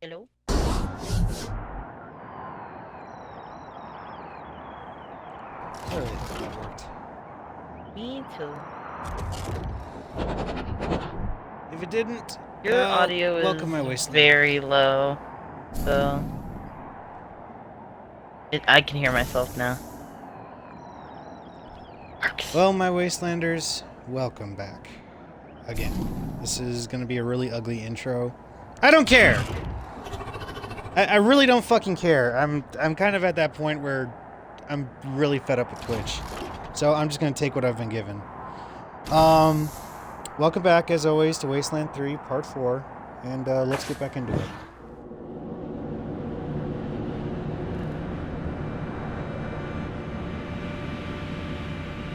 Hello? I really thought that worked. Me too. If it didn't, Your audio welcome my is Wasteland. very low, so I can hear myself now. Well, my Wastelanders, welcome back. Again. This is gonna be a really ugly intro. I don't care! I really don't fucking care. I'm kind of at that point where I'm really fed up with Twitch. So I'm just gonna take what I've been given. Welcome back, as always, to Wasteland 3, Part 4. And let's get back into it.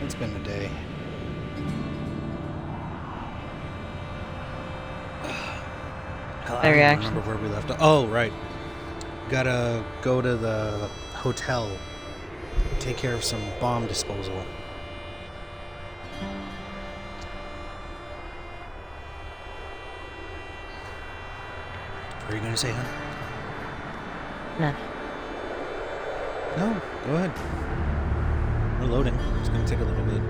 It's been a day. Hell, I don't even remember where we left off. Oh, right. Gotta go to the hotel. Take care of some bomb disposal. What are you gonna say, hon? No. No, go ahead. We're loading. It's gonna take a little bit.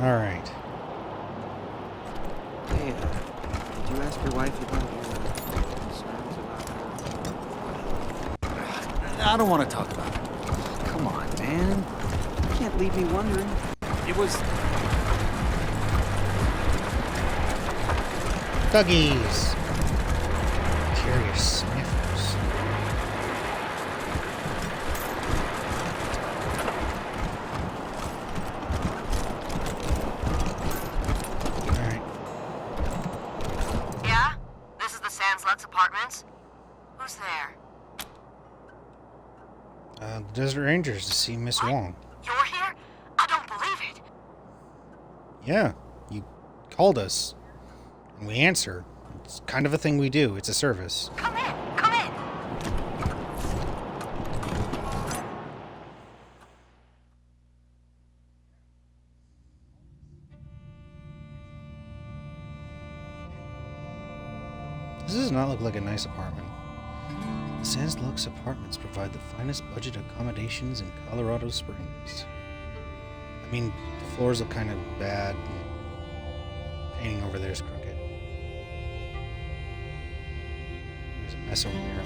Alright. Hey, did you ask your wife about your concerns about her? I don't want to talk about it. Come on, man. You can't leave me wondering. It was... Duggies! Curious sniffers. Alright. Yeah? This is the Sans Lux Apartments? Who's there? The Desert Rangers to see Miss Wong. You're here? I don't believe it. Yeah, you called us. And we answer. It's kind of a thing we do. It's a service. Come in, come in. This does not look like a nice apartment. The Sans Lux Apartments provide the finest budget accommodations in Colorado Springs. I mean, the floors look kind of bad. And painting over there is crooked. There's a mess over there.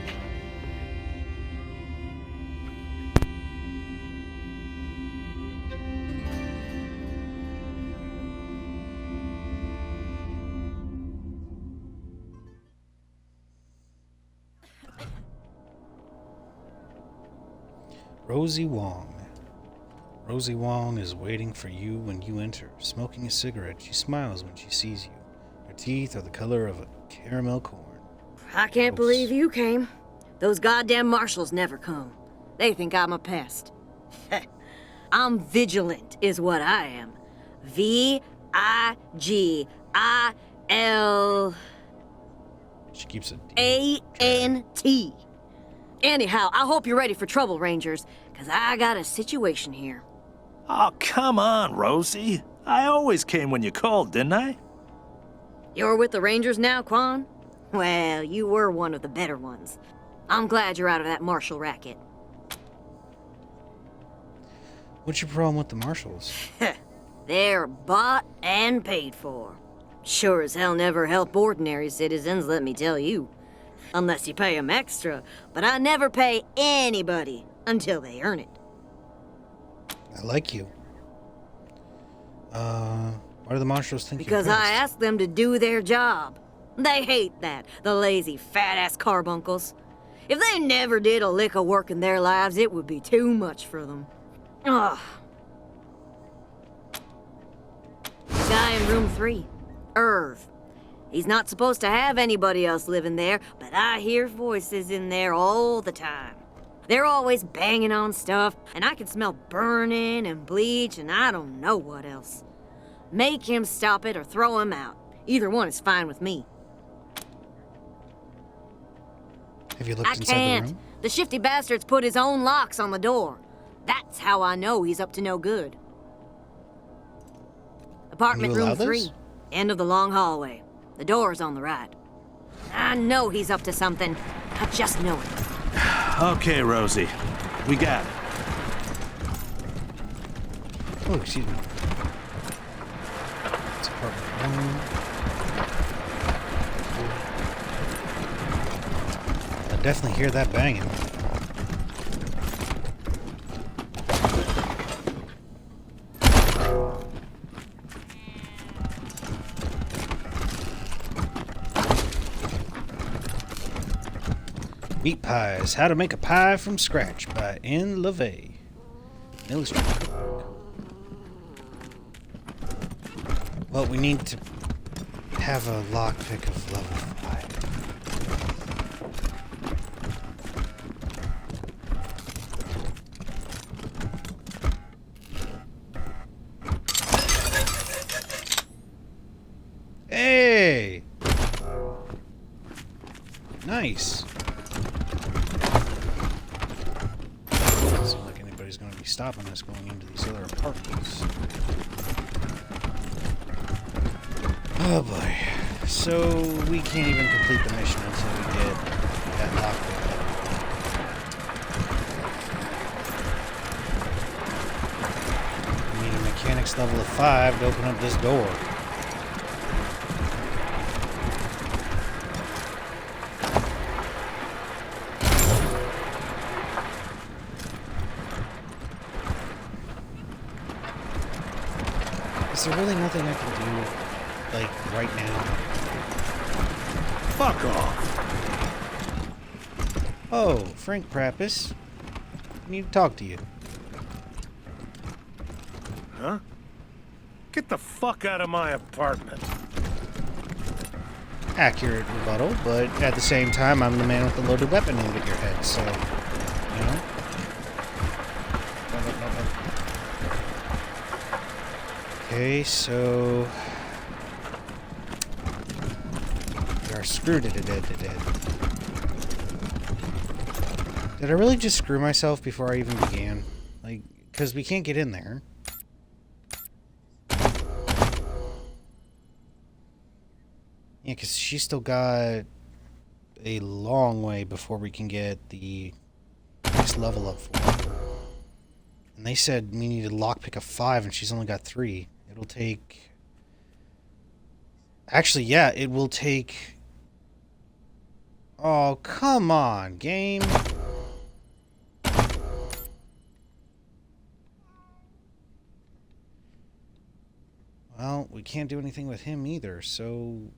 Rosie Wong. Rosie Wong is waiting for you when you enter. Smoking a cigarette, she smiles when she sees you. Her teeth are the color of a caramel corn. I can't believe you came. Those goddamn marshals never come. They think I'm a pest. I'm vigilant, is what I am. V-I-G-I-L... She keeps a A-N-T. Anyhow, I hope you're ready for trouble, Rangers, because I got a situation here. Oh, come on, Rosie. I always came when you called, didn't I? You're with the Rangers now, Quan? Well, you were one of the better ones. I'm glad you're out of that marshal racket. What's your problem with the marshals? They're bought and paid for. Sure as hell never help ordinary citizens, let me tell you. Unless you pay them extra, but I never pay anybody until they earn it. I like you. Why do the marshals think Because you're I best? ask them to do their job. They hate that, the lazy, fat-ass carbuncles. If they never did a lick of work in their lives, it would be too much for them. Ugh. The guy in room 3. Irv. He's not supposed to have anybody else living there, but I hear voices in there all the time. They're always banging on stuff, and I can smell burning and bleach and I don't know what else. Make him stop it or throw him out. Either one is fine with me. Have you looked I inside the can't. room? The shifty bastard's put his own locks on the door. That's how I know he's up to no good. Apartment Can you allow room 3. this? End of the long hallway. The door's on the right. I know he's up to something. I just know it. Okay, Rosie. We got it. Oh, excuse me. It's apartment 1. I definitely hear that banging. Meat Pies, How to Make a Pie from Scratch by N. LaVey. Illustrated cookbook. Well, we need to have a lockpick of level 5. Hey! Nice. Doesn't look like anybody's going to be stopping us going into these other apartments. Oh boy. So we can't even complete the mission until we get that lockpick. We need a mechanics level of 5 to open up this door. Is there really nothing I can do, like, right now? Fuck off. Oh, Frank Prappis. I need to talk to you. Huh? Get the fuck out of my apartment. Accurate rebuttal, but at the same time, I'm the man with the loaded weapon aimed at your head, so, you know? Okay, so... we are screwed to dead. Did I really just screw myself before I even began? Like, because we can't get in there. Yeah, because she's still got a long way before we can get the next level up for her. And they said we need a lockpick of 5, and she's only got 3. It'll take... Actually, yeah, it will take... Oh, come on, game. Well, we can't do anything with him either, so...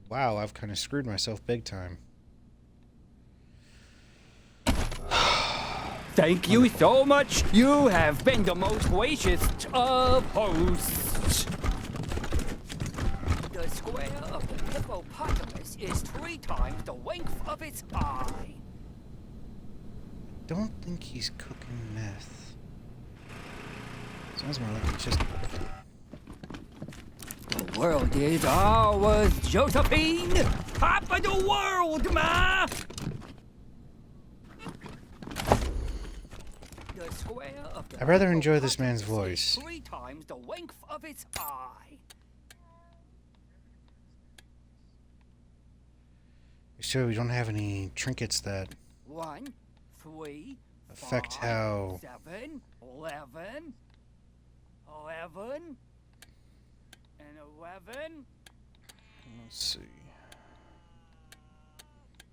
Wow, I've kind of screwed myself big time. Thank you so much. You have been the most gracious of hosts. The square of the hippopotamus is 3 times the length of its eye. Don't think he's cooking meth. Sounds more like he's just... The world is ours, Josephine. Top of the world, ma. The square of the I rather enjoy this man's voice. 3 times the length of its eye. So we don't have any trinkets that 1, 3, affect 5, how... 7, 11, 11, and 11. Let's see.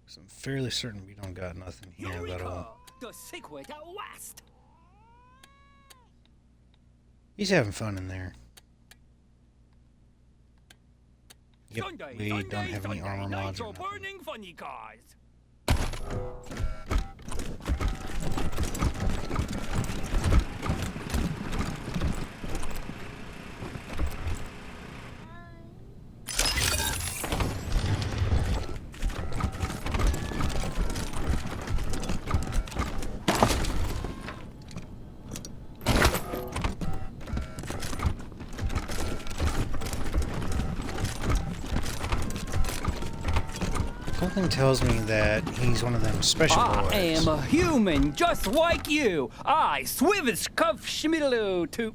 'Cause I'm fairly certain we don't got nothing here Eureka! that'll... The secret at last. He's having fun in there. Yep, Sunday, we Sunday, don't have any Sunday, armor mods or nitro nothing. burning funny cars. Something tells me that he's one of them special I boys. am a human just like you. I swivish cuff schmiddle toop.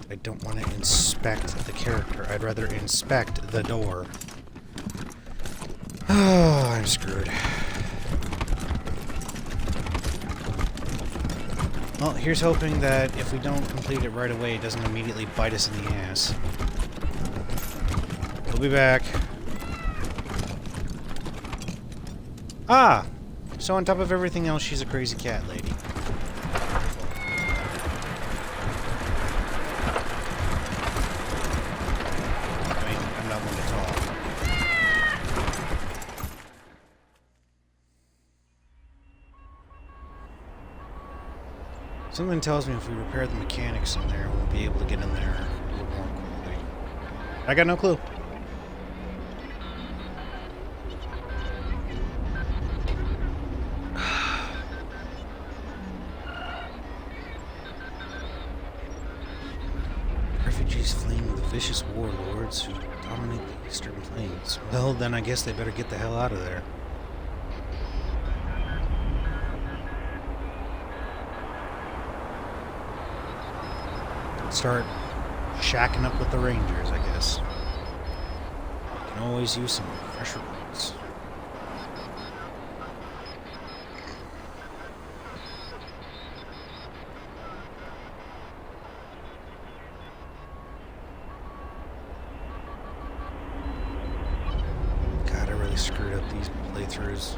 I don't want to inspect the character. I'd rather inspect the door. Oh, I'm screwed. Well, here's hoping that if we don't complete it right away, it doesn't immediately bite us in the ass. We'll be back. Ah! So on top of everything else, she's a crazy cat lady. I mean, I'm not one to talk. Something tells me if we repair the mechanics in there, we'll be able to get in there a little more quickly. I got no clue. Refugees fleeing the vicious warlords who dominate the eastern plains. Well, then I guess they better get the hell out of there. Start shacking up with the Rangers, I guess. Can always use some fresh recruits. God, I really screwed up these playthroughs.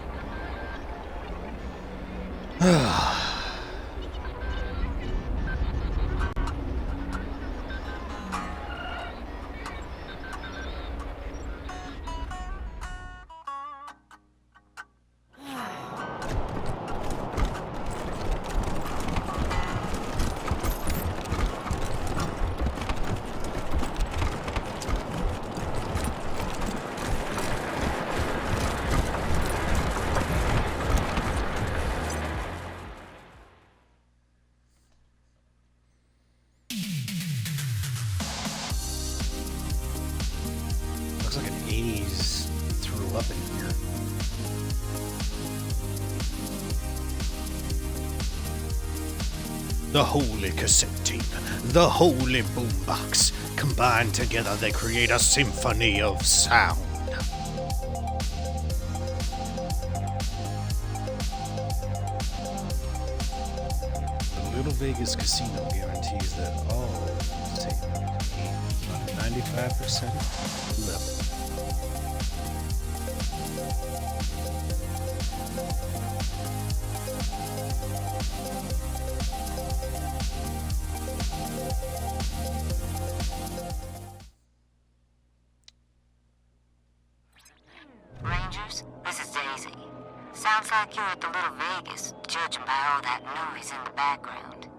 Looks like an 80s threw up in here. The holy cassette tape, the holy boombox. Combined together, they create a symphony of sound. The Little Vegas Casino guarantees that all tape on 95% level. Rangers, this is Daisy. Sounds like you're at the Little Vegas, judging by all that noise in the background.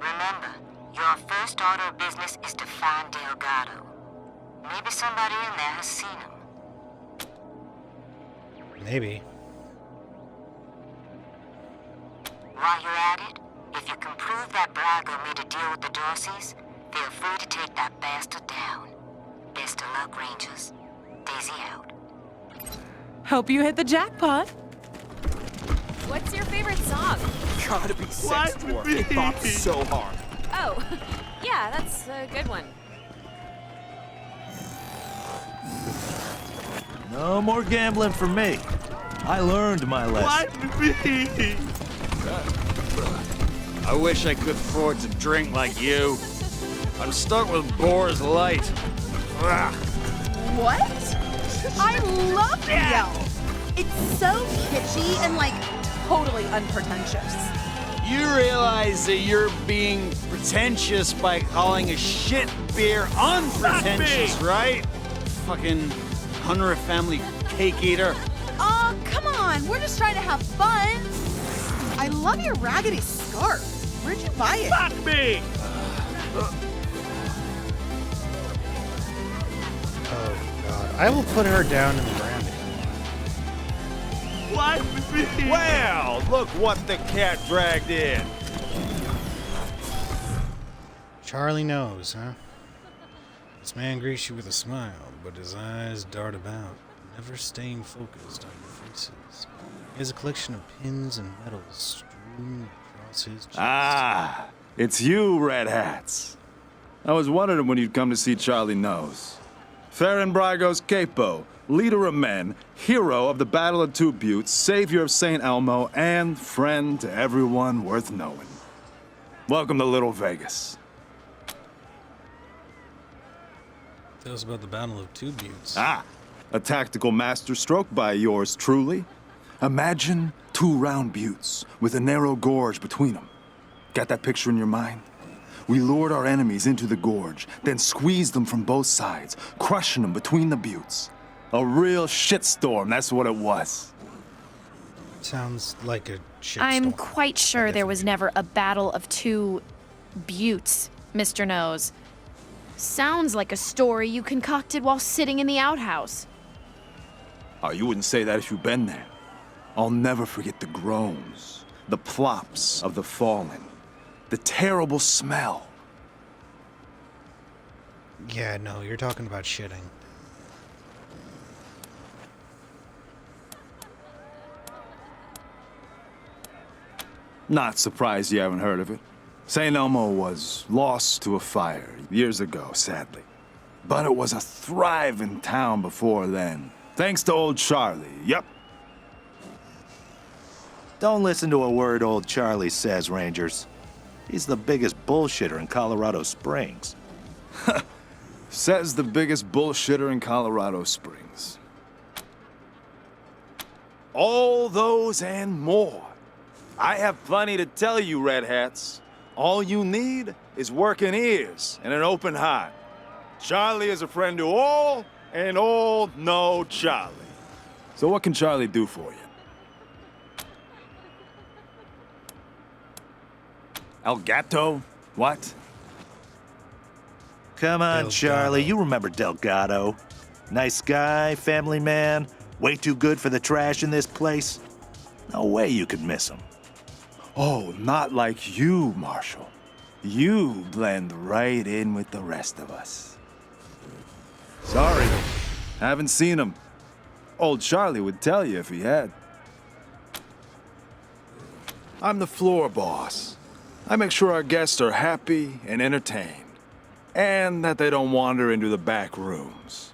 Remember, your first order of business is to find Delgado. Maybe somebody in there has seen him. Maybe. While you're at it, if you can prove that Brago made a deal with the Dorseys, feel free to take that bastard down. Best of luck, Rangers. Daisy out. Hope you hit the jackpot. What's your favorite song? Gotta be Sex Dwarf. It bops so hard. Oh, yeah, that's a good one. No more gambling for me. I learned my lesson. I wish I could afford to drink like you. I'm stuck with Boar's Light. Ugh. What? I love the yell. It's so kitschy and like totally unpretentious. You realize that you're being pretentious by calling a shit beer unpretentious, right? Fucking Hunter family cake eater. Oh, come on. We're just trying to have fun. I love your raggedy scarf. Where'd you buy it? Fuck me! Oh, God. I will put her down in the ground. life with me. Well, look what the cat dragged in. Charlie knows, huh? This man greets you with a smile, but his eyes dart about, never staying focused on your faces. He has a collection of pins and medals strewn across his chest. Ah, it's you, Red Hats. I was wondering when you'd come to see Charlie Knows. Farron Brago's capo, leader of men, hero of the Battle of Two Buttes, savior of St. Elmo, and friend to everyone worth knowing. Welcome to Little Vegas. Tell us about the Battle of Two Buttes. Ah, a tactical masterstroke by yours truly. Imagine 2 round buttes with a narrow gorge between them. Got that picture in your mind? We lured our enemies into the gorge, then squeezed them from both sides, crushing them between the buttes. A real shitstorm, that's what it was. Sounds like a shit I'm storm. quite sure there was never a battle of two buttes, Mr. Nose. Sounds like a story you concocted while sitting in the outhouse. Oh, you wouldn't say that if you'd been there. I'll never forget the groans, the plops of the fallen, the terrible smell. Yeah, no, you're talking about shitting. Not surprised you haven't heard of it. St. Elmo was lost to a fire years ago, sadly. But it was a thriving town before then. Thanks to old Charlie, yep. Don't listen to a word old Charlie says, Rangers. He's the biggest bullshitter in Colorado Springs. Says the biggest bullshitter in Colorado Springs. All those and more. I have plenty to tell you, Red Hats. All you need is working ears and an open heart. Charlie is a friend to all, and all know Charlie. So what can Charlie do for you? El Gato? What? Come on, Delgado. Charlie, you remember Delgado. Nice guy, family man, way too good for the trash in this place. No way you could miss him. Oh, not like you, Marshall. You blend right in with the rest of us. Sorry, haven't seen him. Old Charlie would tell you if he had. I'm the floor boss. I make sure our guests are happy and entertained, and that they don't wander into the back rooms.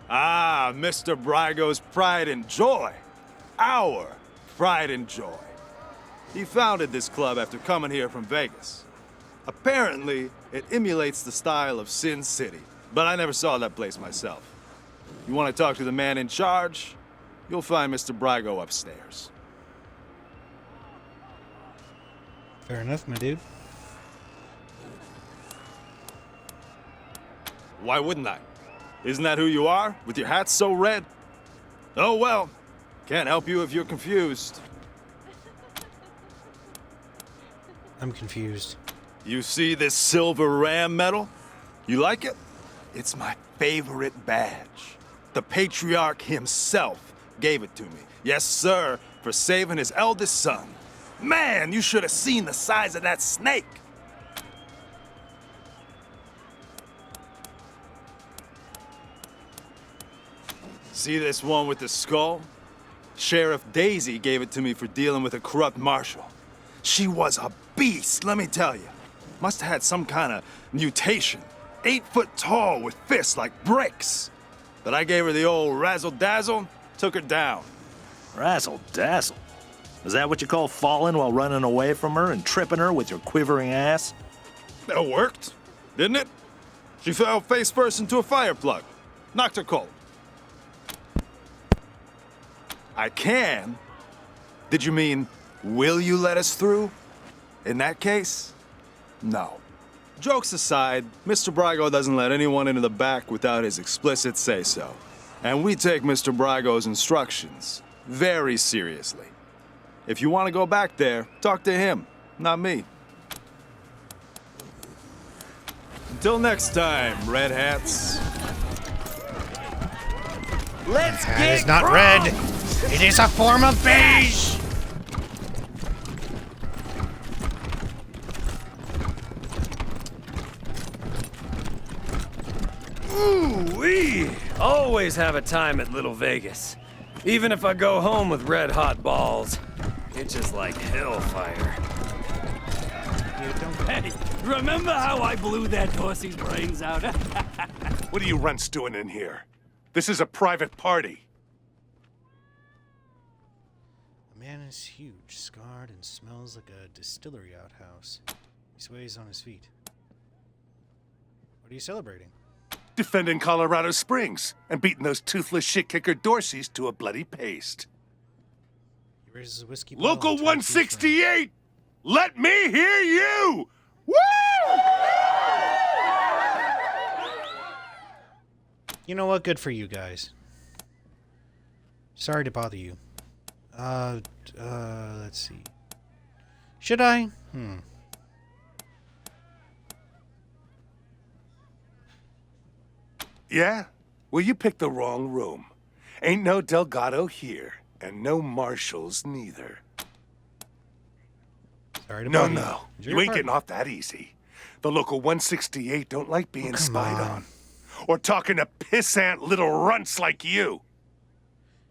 Ah, Mr. Brago's pride and joy. Our pride and joy. He founded this club after coming here from Vegas. Apparently, it emulates the style of Sin City, but I never saw that place myself. You want to talk to the man in charge? You'll find Mr. Brago upstairs. Fair enough, my dude. Why wouldn't I? Isn't that who you are, with your hat so red? Oh well, can't help you if you're confused. I'm confused. You see this silver ram medal? You like it? It's my favorite badge. The patriarch himself gave it to me. Yes, sir, for saving his eldest son. Man, you should have seen the size of that snake. See this one with the skull? Sheriff Daisy gave it to me for dealing with a corrupt marshal. She was a beast, let me tell you. Must have had some kind of mutation. 8 foot tall with fists like bricks. But I gave her the old razzle-dazzle, took her down. Razzle-dazzle. Is that what you call falling while running away from her and tripping her with your quivering ass? That worked, didn't it? She fell face first into a fire plug. Knocked her cold. I can. Did you mean, will you let us through? In that case, no. Jokes aside, Mr. Brago doesn't let anyone into the back without his explicit say-so. And we take Mr. Brago's instructions very seriously. If you want to go back there, talk to him, not me. Until next time, Red Hats. Let's That get is not red. It is a form of beige. Ooh-wee! Always have a time at Little Vegas. Even if I go home with red hot balls, it's just like hellfire. Hey, remember how I blew that Dorsey's brains out? What are you runts doing in here? This is a private party. The man is huge, scarred, and smells like a distillery outhouse. He sways on his feet. What are you celebrating? Defending Colorado Springs and beating those toothless shit-kicker Dorseys to a bloody paste. He raises a whiskey bottle Local and turns to his friend. 168! Let me hear you! Woo! You know what? Good for you guys. Sorry to bother you. Let's see. Should I? Yeah? Well, you picked the wrong room. Ain't no Delgado here, and no Marshals neither. Sorry to No, bother no. Enjoy You your ain't party. getting off that easy. The local 168 don't like being come spied on. on. Or talking to pissant little runts like you.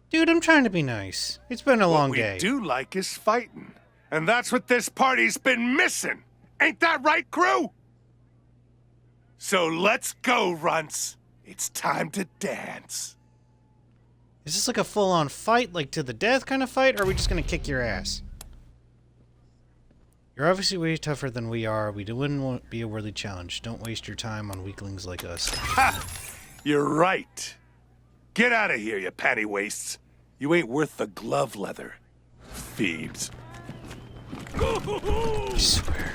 Dude, I'm trying to be nice. It's been a long What day. we do like is fighting. And that's what this party's been missing. Ain't that right, crew? So let's go, runts. It's time to dance. Is this like a full-on fight, like to the death kind of fight, or are we just gonna kick your ass? You're obviously way tougher than we are. We wouldn't be a worthy challenge. Don't waste your time on weaklings like us. Ha! You're right. Get out of here, you panty wastes. You ain't worth the glove leather. Thieves. I swear.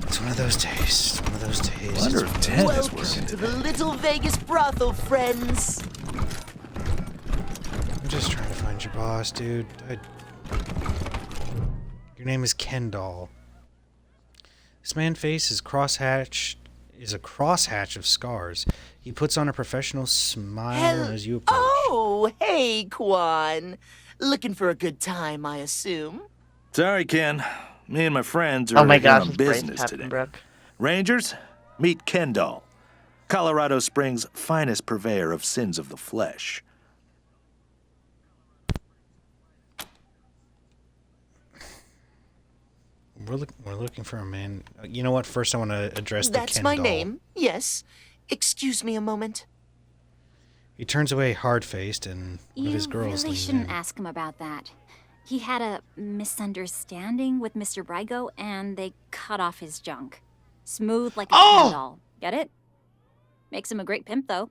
It's one of those days. It's one of those days. Wonder if Ted is Welcome working to the today. Little Vegas brothel, friends. I'm just trying to find your boss, dude. Your name is Kendall. This man's face is a crosshatch of scars. He puts on a professional smile as you approach. Oh, hey, Quan. Looking for a good time, I assume. Sorry, Ken. Me and my friends are Oh my here gosh, on his brain's business tapping, today. Brooke. Rangers, meet Kendall, Colorado Springs' finest purveyor of sins of the flesh. We're looking for a man. You know what? First, I want to address the That's Kendall. my name, yes. Excuse me a moment. He turns away hard-faced, and one of his You girls really leans shouldn't in. ask him about that. He had a misunderstanding with Mr. Brygo, and they cut off his junk. Smooth like a Ken doll. Get it? Makes him a great pimp, though.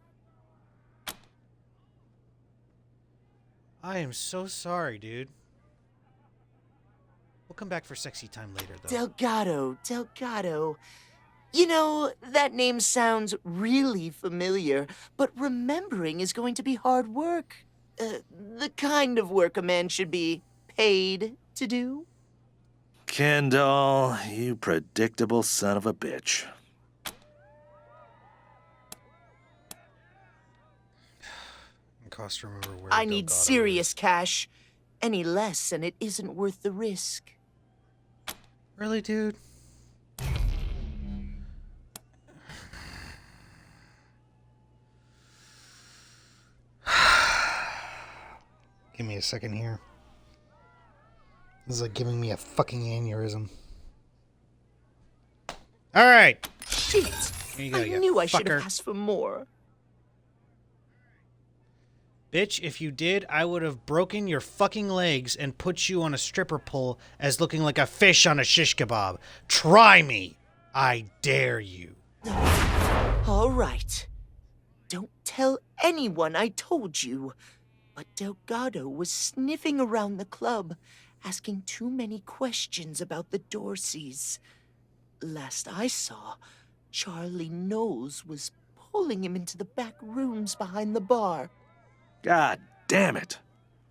I am so sorry, dude. We'll come back for sexy time later, though. Delgado. You know, that name sounds really familiar, but remembering is going to be hard work. The kind of work a man should be paid to do. Kendall, you predictable son of a bitch. It costs to remember where I need Delgado serious is. cash. Any less, and it isn't worth the risk. Really, dude? Give me a second here. This is like giving me a fucking aneurysm. All right. Shit! Here you go, I you knew I should fucker. have asked for more. Bitch, if you did, I would have broken your fucking legs and put you on a stripper pole as looking like a fish on a shish kebab. Try me. I dare you. All right. Don't tell anyone I told you. But Delgado was sniffing around the club, asking too many questions about the Dorseys. Last I saw, Charlie Knowles was pulling him into the back rooms behind the bar. God damn it.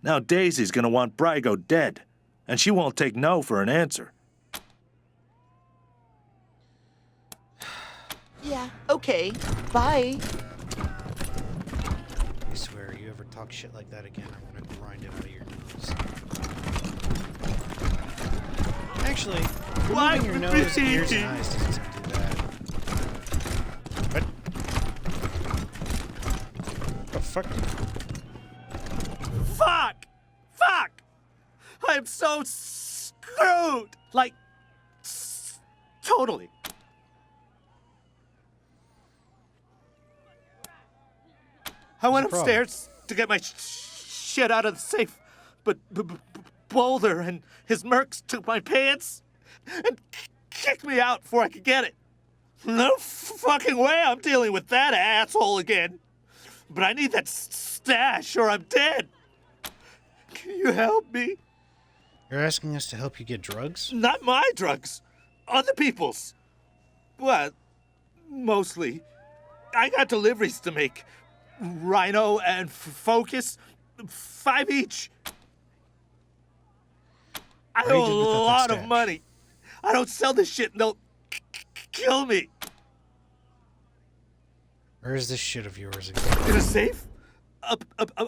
Now Daisy's gonna want Brygo dead, and she won't take no for an answer. Yeah, okay. Bye. ever talk shit like that again, I'm gonna grind it out of your nose. Actually, removing your nose, ears, and eyes doesn't seem too bad. What? What the fuck? Fuck! Fuck! I'm so screwed! Like, totally. I went upstairs to get my shit out of the safe, but Boulder and his mercs took my pants and kicked me out before I could get it. No fucking way I'm dealing with that asshole again. But I need that stash or I'm dead. Can you help me? You're asking us to help you get drugs? Not my drugs. Other people's. Well, mostly. I got deliveries to make. Rhino and Focus. 5 each. I owe a lot of money. I don't sell this shit and they'll kill me. Where is this shit of yours again? In a safe?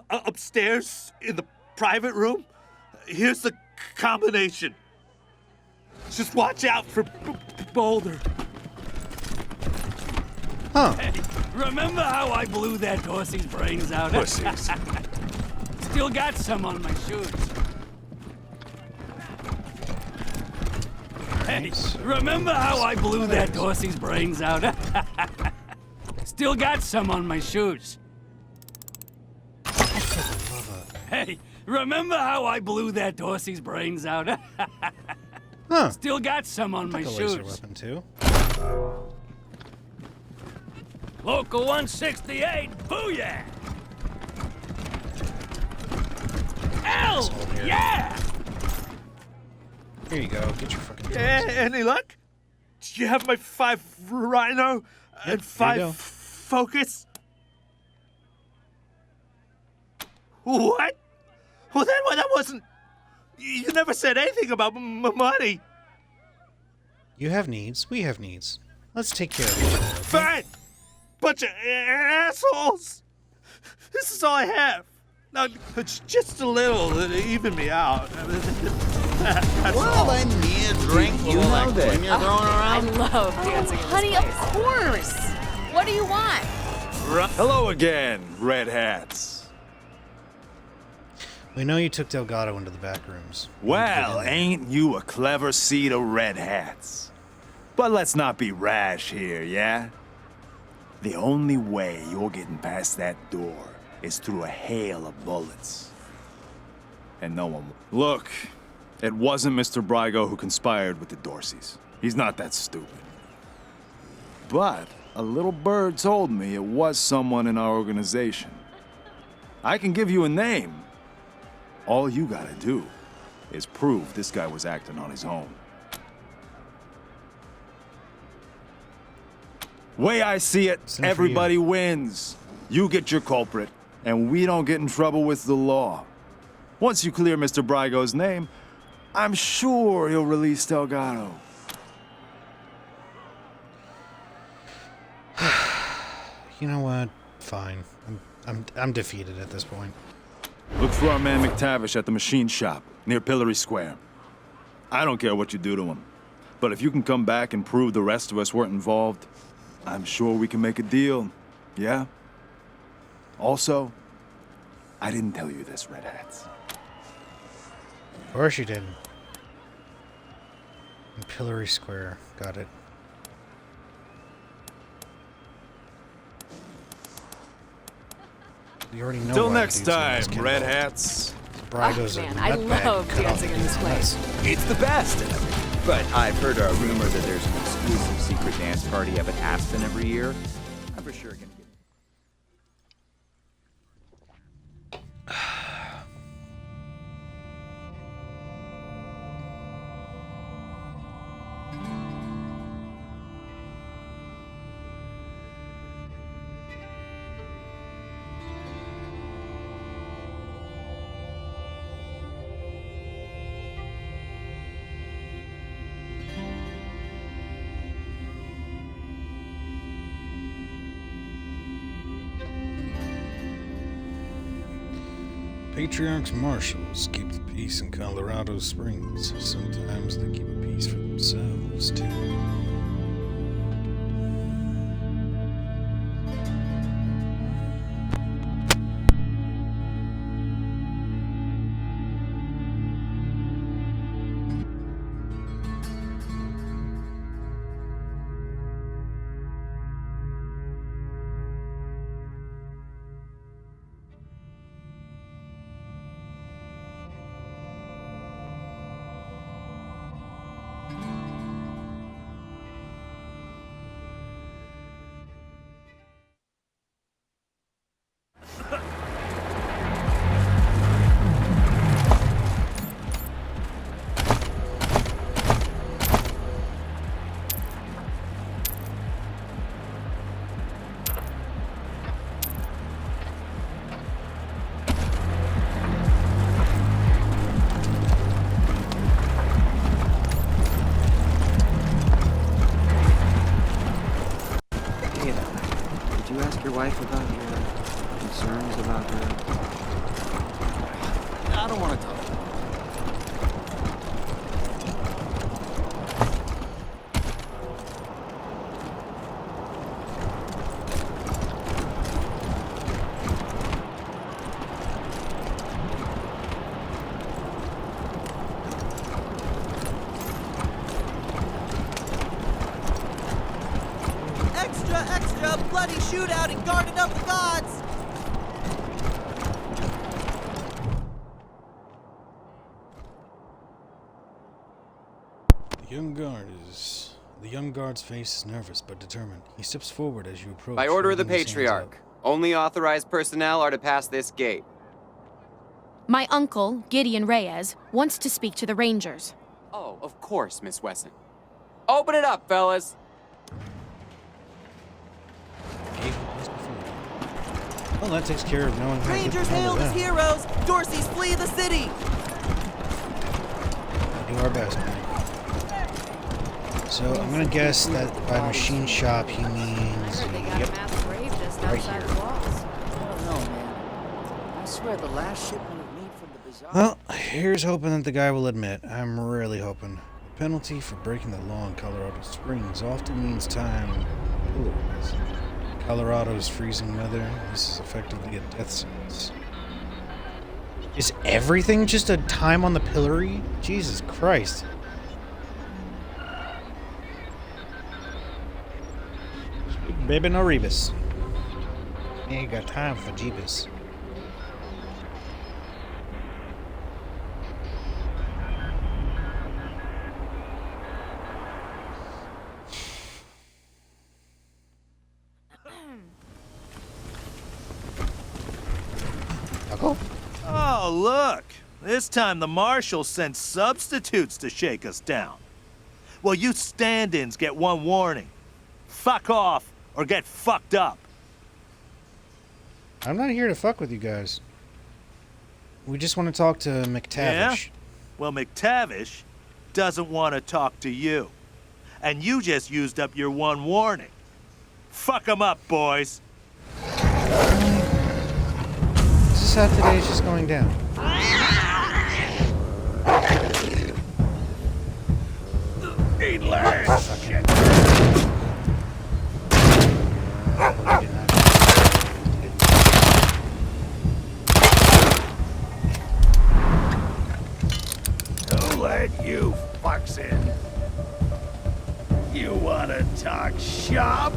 Upstairs in the private room? Here's the combination. Just watch out for Boulder. Huh. Hey, remember how I blew that Dorsey's brains out? Pussies. Still got some on my shoes. Hey, remember how I blew that Dorsey's brains out? Still got some on my shoes. Hey, remember how I blew that Dorsey's brains out? Huh. Still got some on my a shoes. laser weapon too. Local 168, booyah! L, yeah! Here you go. Get your fucking. Any luck? Do you have my 5 Rhino and 5 Focus? What? Well, that wasn't. You never said anything about money. You have needs. We have needs. Let's take care of each other. Okay? Fine. Bunch of assholes. This is all I have. Now, just a little to even me out. That's all. Then you drink, you know that. When you're throwing I around. love dancing in this Honey, of place. course. What do you want? Hello again, Red Hats. We know you took Delgado into the back rooms. Well, ain't you a clever seed of Red Hats? But let's not be rash here, yeah? The only way you're getting past that door is through a hail of bullets. And no one... Look, it wasn't Mr. Brygo who conspired with the Dorseys. He's not that stupid. But a little bird told me it was someone in our organization. I can give you a name. All you gotta do is prove this guy was acting on his own. Way I see it, everybody wins. You get your culprit, and we don't get in trouble with the law. Once you clear Mr. Brygo's name, I'm sure he'll release Delgado. You know what? Fine. I'm defeated at this point. Look for our man McTavish at the machine shop near Pillory Square. I don't care what you do to him, but if you can come back and prove the rest of us weren't involved, I'm sure we can make a deal, yeah? Also, I didn't tell you this, Red Hats. Of course you didn't. In Pillory Square. Got it. You already know. Till why next dudes in time, this can Red vote. Hats. Brygo's Oh, man, a I nutbag love cut off dancing in this place. It's the best. But I've heard a rumor that there's an exclusive secret dance party up at Aspen every year. I'm for sure gonna get. Patriarch's marshals keep the peace in Colorado Springs. Sometimes they keep a peace for themselves, too. Did you ask your wife about your concerns about her? I don't want to talk. Extra, bloody shootout in Garden of the Gods! The young guard's face is nervous but determined. He steps forward as you approach. By order of the holding his hands Patriarch, only authorized personnel are to pass this gate. My uncle, Gideon Reyes, wants to speak to the Rangers. Oh, of course, Miss Wesson. Open it up, fellas. Well, that takes care of knowing how to Rangers get hailed as heroes! Dorsey's flee the city! Do our best, man. So I'm gonna guess that by machine shop he means yep, right here. I don't know, man. I swear the last shipment of meat from the bazaar. Well, here's hoping that the guy will admit. I'm really hoping. The penalty for breaking the law in Colorado Springs often means time. Ooh, Colorado's freezing weather. This is effectively a death sentence. Is everything just a time on the pillory? Jesus Christ. Baby no rebus. Ain't got time for Jeebus. Oh, look! This time the marshal sent substitutes to shake us down. Well, you stand-ins get one warning. Fuck off or get fucked up. I'm not here to fuck with you guys. We just want to talk to McTavish. Yeah? Well, McTavish doesn't want to talk to you. And you just used up your one warning. Fuck 'em up, boys. This is how today's just going down. Eat less. Shit. Don't let you fucks in. You wanna talk shop?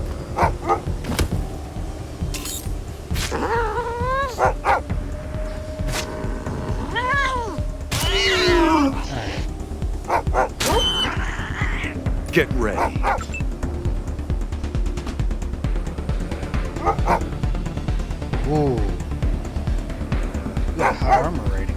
Get ready. Ooh. You got a high armor rating.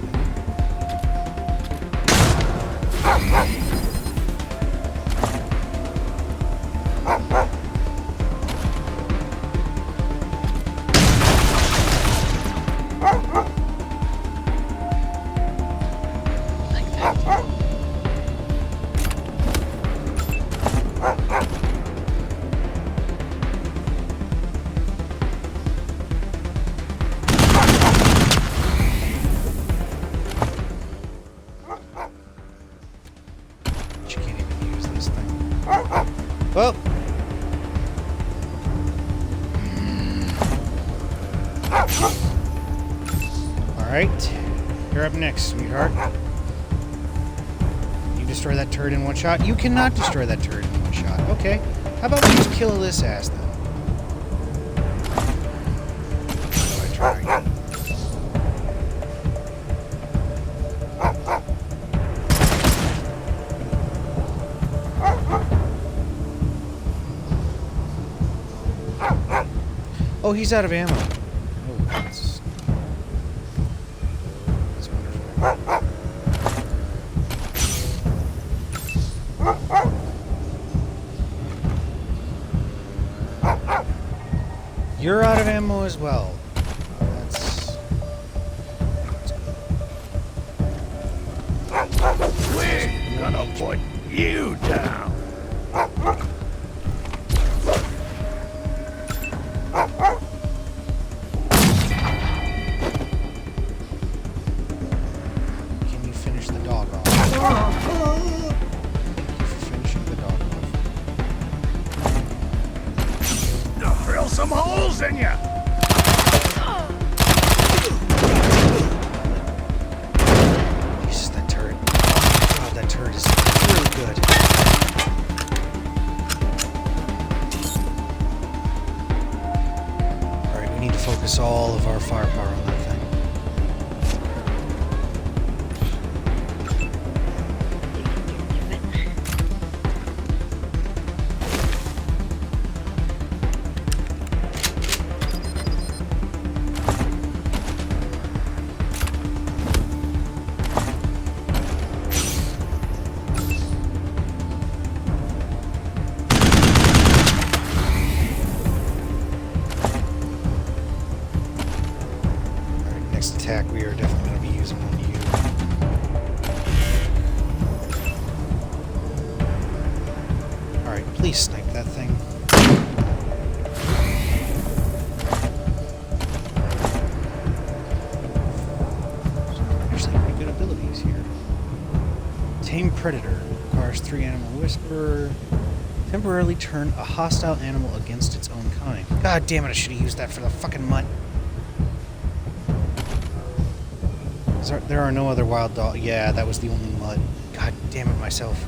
Well. Alright. You're up next, sweetheart. You destroy that turret in one shot? You cannot destroy that turret in one shot. Okay. How about we just kill this ass then? How do I try again? Oh, he's out of ammo. Oh, that's wonderful. You're out of ammo as well. That's We're gonna put you down. Can you finish the dog off? Thank you for finishing the dog off. Drill some holes in you. Jesus, that turret. Oh, God, that turret is really good. Alright, we need to focus all of our firepower on that thing. Next attack, we are definitely going to be using on you. Alright, please snipe that thing. Actually, pretty good abilities here. Tame Predator. Requires 3 Animal Whisper. Temporarily turn a hostile animal against its own kind. God damn it, I should have used that for the fucking mutt. There are no other wild dogs. Yeah, that was the only mutt. God damn it, myself.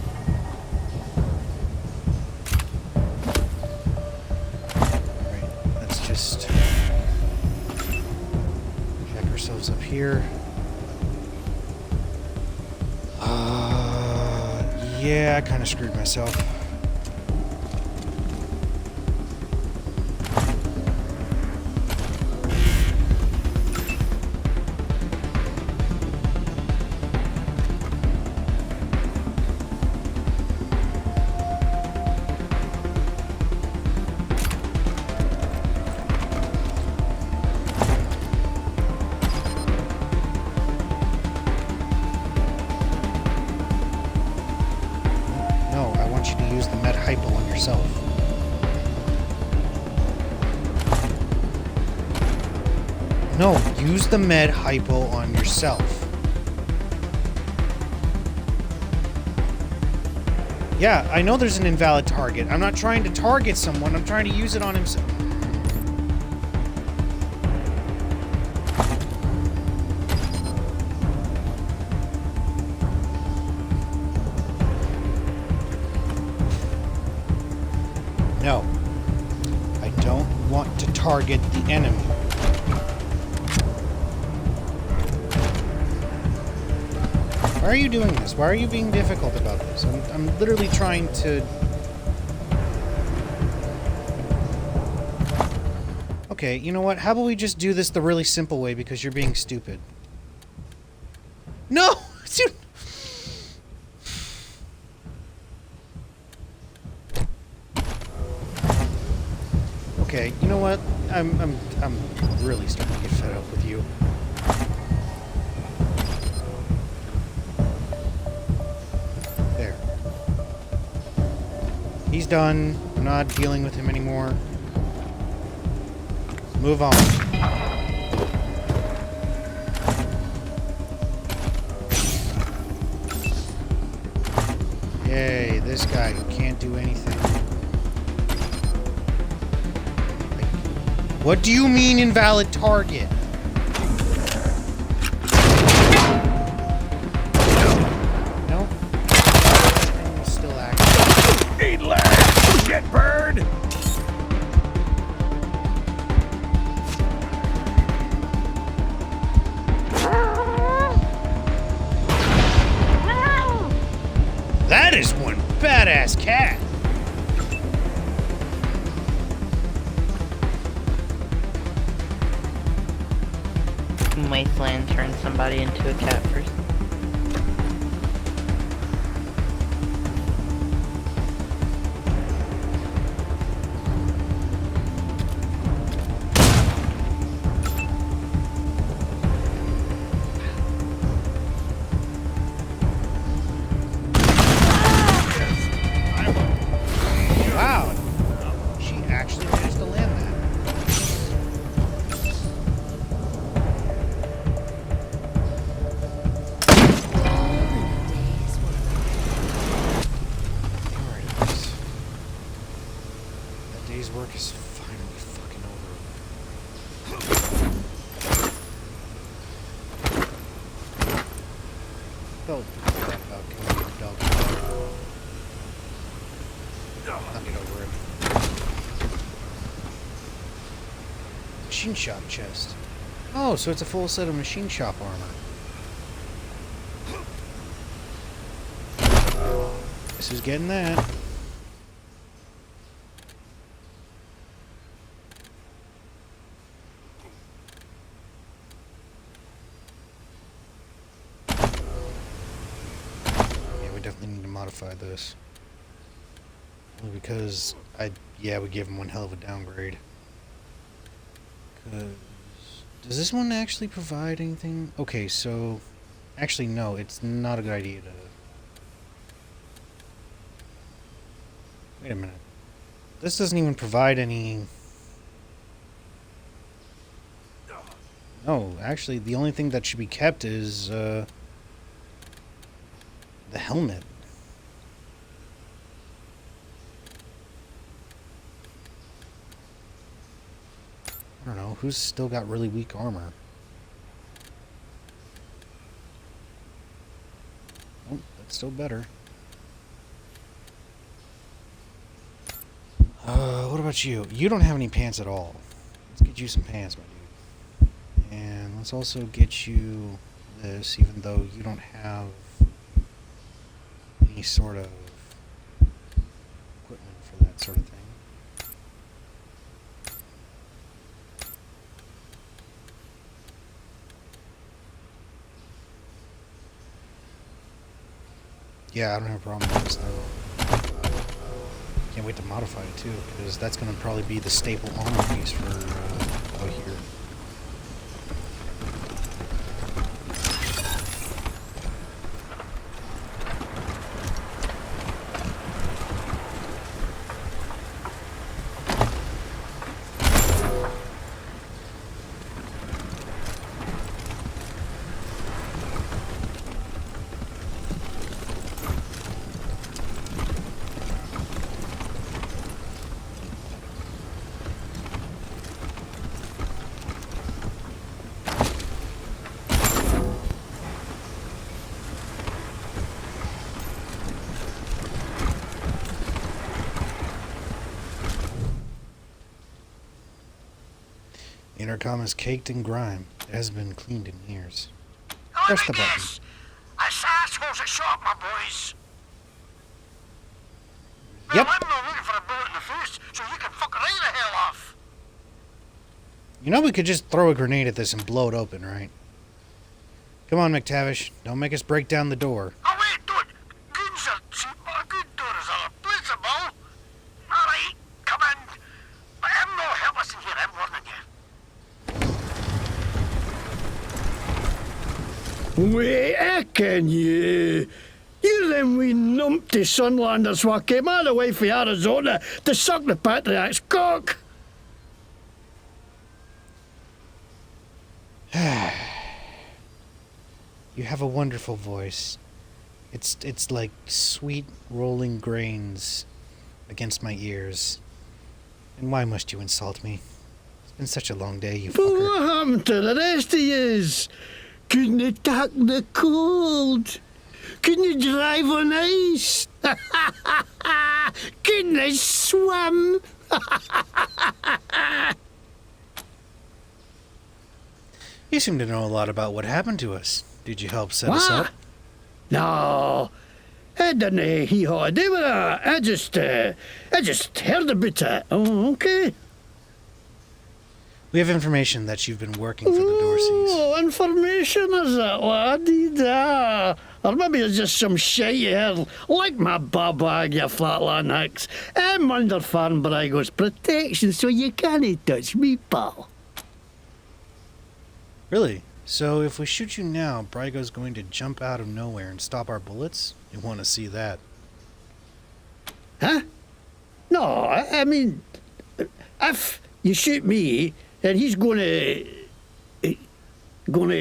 Alright, let's just check ourselves up here. Yeah, I kind of screwed myself. Hypo on yourself. No, use the med hypo on yourself. Yeah, I know there's an invalid target. I'm not trying to target someone, I'm trying to use it on himself. No. I don't want to target the enemy. Why are you doing this? Why are you being difficult about this? I'm literally trying to... Okay, you know what? How about we just do this the really simple way because you're being stupid? No! Dude! Okay, you know what? I'm really starting to get fed up with you. There. He's done. I'm not dealing with him anymore. Move on. Yay, this guy who can't do anything. What do you mean invalid target? No. Still active. Eat legs, shit bird! That is one badass cat. Wasteland turned somebody into a cat first. Wow. She actually managed to land that. That day's work is finally fucking over. Felt bad about killing your dog. I'll get over it. Machine shop chest. Oh, so it's a full set of machine shop armor. This is getting that. Yeah, we definitely need to modify this. Well, because we gave him one hell of a downgrade. Does this one actually provide anything? Okay, so actually no, it's not a good idea to. Wait a minute. This doesn't even provide any. No, actually, the only thing that should be kept is the helmet. I don't know, who's still got really weak armor? Oh, that's still better. What about you? You don't have any pants at all. Let's get you some pants, my dude. And let's also get you this, even though you don't have any sort of equipment for that sort of thing. Yeah, I don't have a problem with this though. Can't wait to modify it too, because that's going to probably be the staple armor piece for out here. Intercom is caked in grime. It hasn't been cleaned in years. Press the button. Us assholes at shop, my boys. Yep. Now, I'm not looking for a bullet in the face, so you can fuck right the hell off. You know we could just throw a grenade at this and blow it open, right? Come on, McTavish. Don't make us break down the door. Oh, wait, don't. Goons are cheap, but a good door is unreplaceable. All right, come in. But I'm no helpless in here, I'm warning you. Wait, can you? You them wee numpty Sunlanders what came all the way from Arizona to suck the Patriarch's cock. You have a wonderful voice. It's like sweet rolling grains against my ears. And why must you insult me? It's been such a long day, you But fucker. what happened to the rest of yous? Couldn't you tack the cold? Couldn't you drive on ice? Couldn't you swim? You seem to know a lot about what happened to us. Did you help set us up? No, I didn't hee-haw a day with that. I just heard about it. Oh, okay. We have information that you've been working for the Dorseys. Oh, information is it, laddie? Da. Or maybe it's just some shite you heard, like my bag, you flatland hicks. I'm under Farm Brago's protection, so you can't touch me, pal. Really? So if we shoot you now, Brygo's going to jump out of nowhere and stop our bullets? You want to see that? Huh? No, I mean, if you shoot me, then he's gonna... what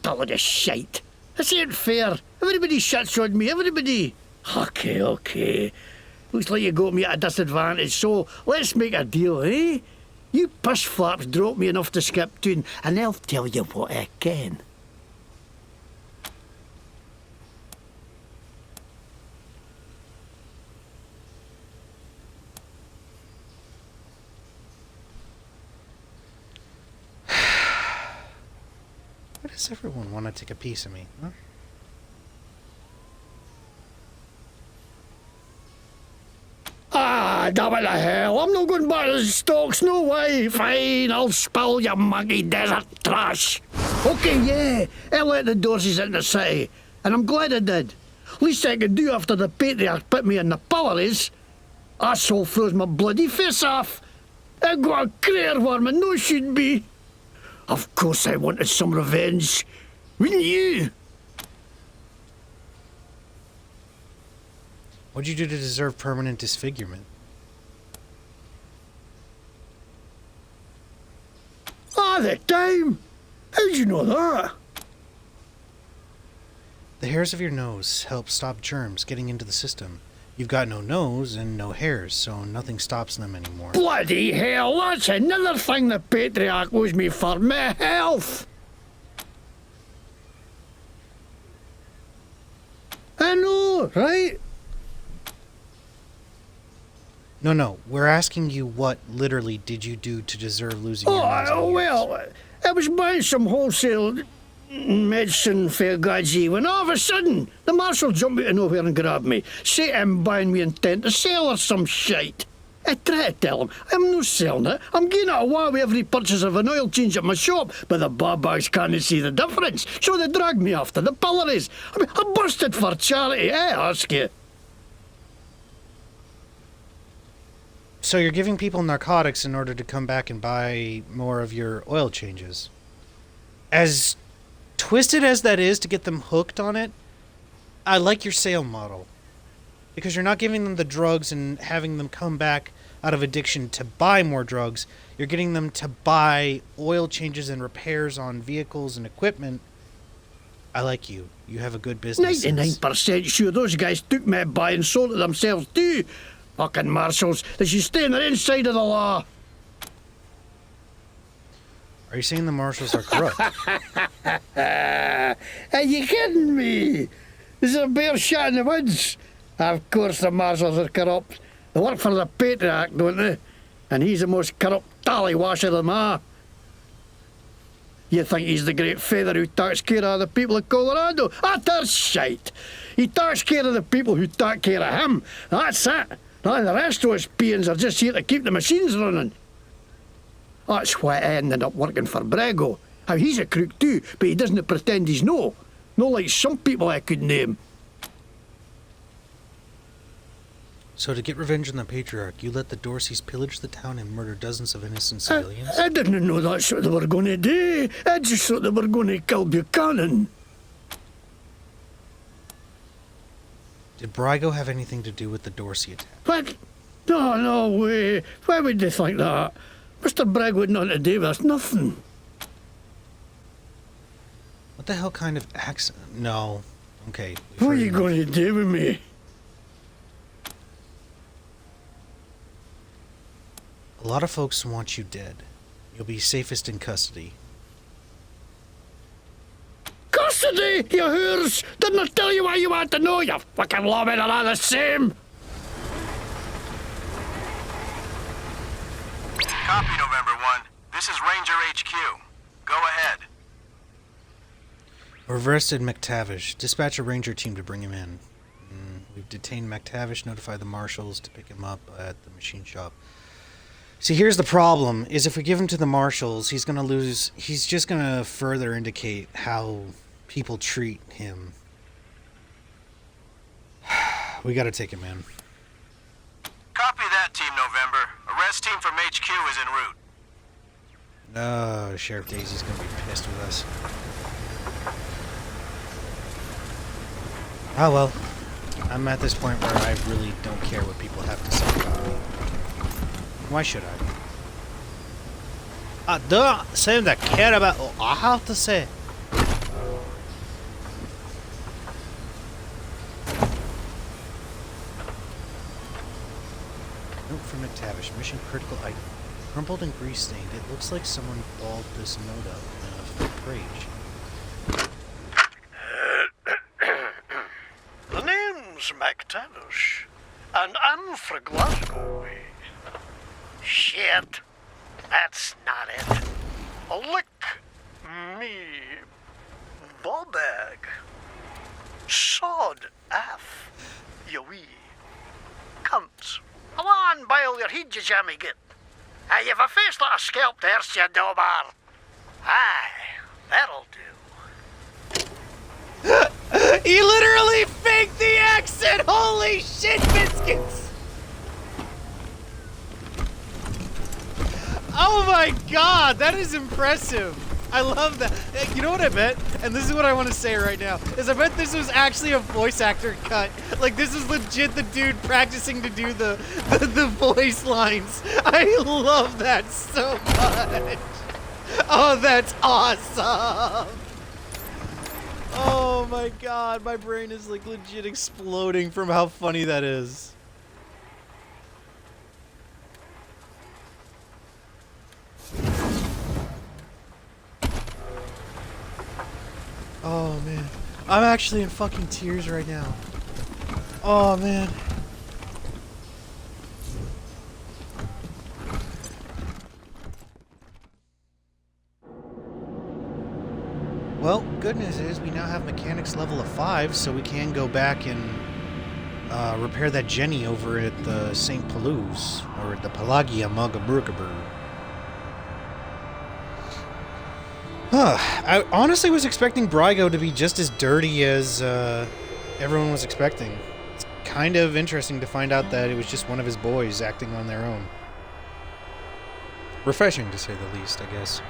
a lot of shite. This ain't fair. Everybody shits on me, everybody. Okay. Looks like you got me at a disadvantage, so let's make a deal, eh? You push flaps drop me enough to skip town, and I'll tell you what I can. Why does everyone want to take a piece of me, huh? Ah, damn it to hell. I'm not going back to the stocks, no way. Fine, I'll spill your muggy desert trash. Okay, yeah, I let the Dorseys into the city, and I'm glad I did. Least I could do after the patriarch put me in the pillories. Asshole froze my bloody face off. I got a crater worm and no should be. Of course I wanted some revenge. Wouldn't you? What'd you do to deserve permanent disfigurement? The time? How'd you know that? The hairs of your nose help stop germs getting into the system. You've got no nose and no hairs, so nothing stops them anymore. Bloody hell, that's another thing the patriarch owes me for my health. I know, right? No, we're asking you what literally did you do to deserve losing your nose and ears? Well, I was buying some wholesale medicine for Gadzi when all of a sudden the marshal jumped out of nowhere and grabbed me, say I'm buying me intent to sell or some shite. I tried to tell him I'm not selling it. I'm getting it away with every purchase of an oil change at my shop, but the babags can't see the difference, so they dragged me off to the pillories. I mean, I busted for charity, I ask you. So you're giving people narcotics in order to come back and buy more of your oil changes. As twisted as that is to get them hooked on it, I like your sale model. Because you're not giving them the drugs and having them come back out of addiction to buy more drugs. You're getting them to buy oil changes and repairs on vehicles and equipment. I like you. You have a good business. 99% sure those guys took me by and sold it themselves too. Fucking marshals, they should stay on their inside of the law. Are you saying the marshals are corrupt? Are you kidding me? This is a bear shot in the woods. Of course the marshals are corrupt. They work for the patriarch, don't they? And he's the most corrupt tallywasher of them all. You think he's the great feather who takes care of the people of Colorado? That's shite. He takes care of the people who take care of him. That's it. Now the rest of us peons are just here to keep the machines running. That's why I ended up working for Brago. How he's a crook too, but he doesn't pretend he's no. No like some people I could name. So to get revenge on the patriarch, you let the Dorseys pillage the town and murder dozens of innocent civilians? I didn't know that's what they were going to do. I just thought they were going to kill Buchanan. Did Brygo have anything to do with the Dorsey attack? What? No way. Why would they think that? Mr. Bragg would not have to do with us, nothing. What the hell kind of accent? No. Okay. What are you going to do with me? A lot of folks want you dead. You'll be safest in custody. Custody, you whores! Didn't I tell you what you want to know, you fucking lobby are all the same? Copy, November 1. This is Ranger HQ. Go ahead. We've arrested McTavish. Dispatch a ranger team to bring him in. We've detained McTavish. Notify the marshals to pick him up at the machine shop. See, here's the problem, is if we give him to the marshals, he's gonna lose... He's just gonna further indicate how people treat him. We gotta take him in. Copy that, Team November. Arrest team from HQ is en route. Sheriff Daisy's gonna be pissed with us. Oh well. I'm at this point where I really don't care what people have to say about me. Why should I? I don't seem to care about what I have to say. Note from McTavish. Mission critical item. Crumpled and grease stained. It looks like someone balled this note up in a fit rage. The name's McTavish, and I'm fra Glasgow. Shit, that's not it. Lick me ball bag. Sod af, you wee cunts. Come on, bile your head, you jammy git. Hey, you've a face like a scalped horse, you dobar. Aye, that'll do. He literally faked the accent! Holy shit, biscuits! Oh my god, that is impressive. I love that. You know what I bet? And this is what I want to say right now, is I bet this was actually a voice actor cut. Like, this is legit the dude practicing to do the voice lines. I love that so much. Oh, that's awesome. Oh my god, my brain is like legit exploding from how funny that is. Oh man, I'm actually in fucking tears right now. Oh man. Well, good news is we now have mechanics level of 5, so we can go back and repair that Jenny over at the St. Pelouse, or at the Pelagia Magaburgaber. I honestly was expecting Brygo to be just as dirty as everyone was expecting. It's kind of interesting to find out that it was just one of his boys acting on their own. Refreshing, to say the least, I guess.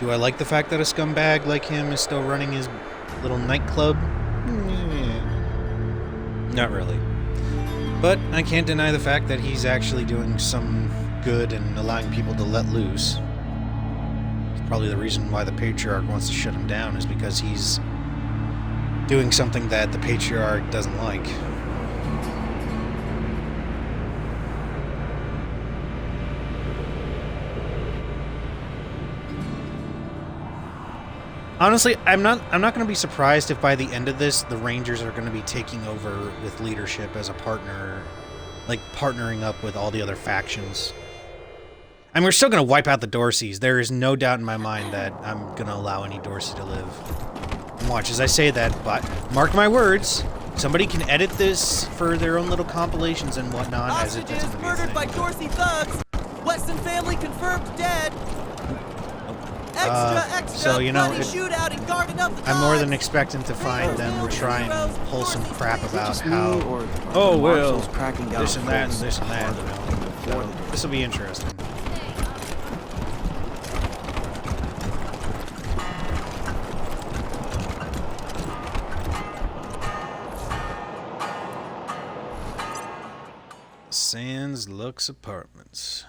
Do I like the fact that a scumbag like him is still running his little nightclub? Not really. But I can't deny the fact that he's actually doing some good and allowing people to let loose. It's probably the reason why the Patriarch wants to shut him down, is because he's doing something that the Patriarch doesn't like. Honestly, I'm not going to be surprised if by the end of this, the Rangers are going to be taking over with leadership as a partner, like partnering up with all the other factions. I mean, we're still going to wipe out the Dorseys. There is no doubt in my mind that I'm going to allow any Dorsey to live. And watch as I say that, but mark my words, somebody can edit this for their own little compilations and whatnot. As it is murdered by Dorsey thugs. Weston family confirmed dead. Extra, so, you know, shootout and guarding up the I'm more than expecting to find them try and pull some crap about how, oh, well, this and that and this and that. You know. So, this will be interesting. Sands Lux Apartments.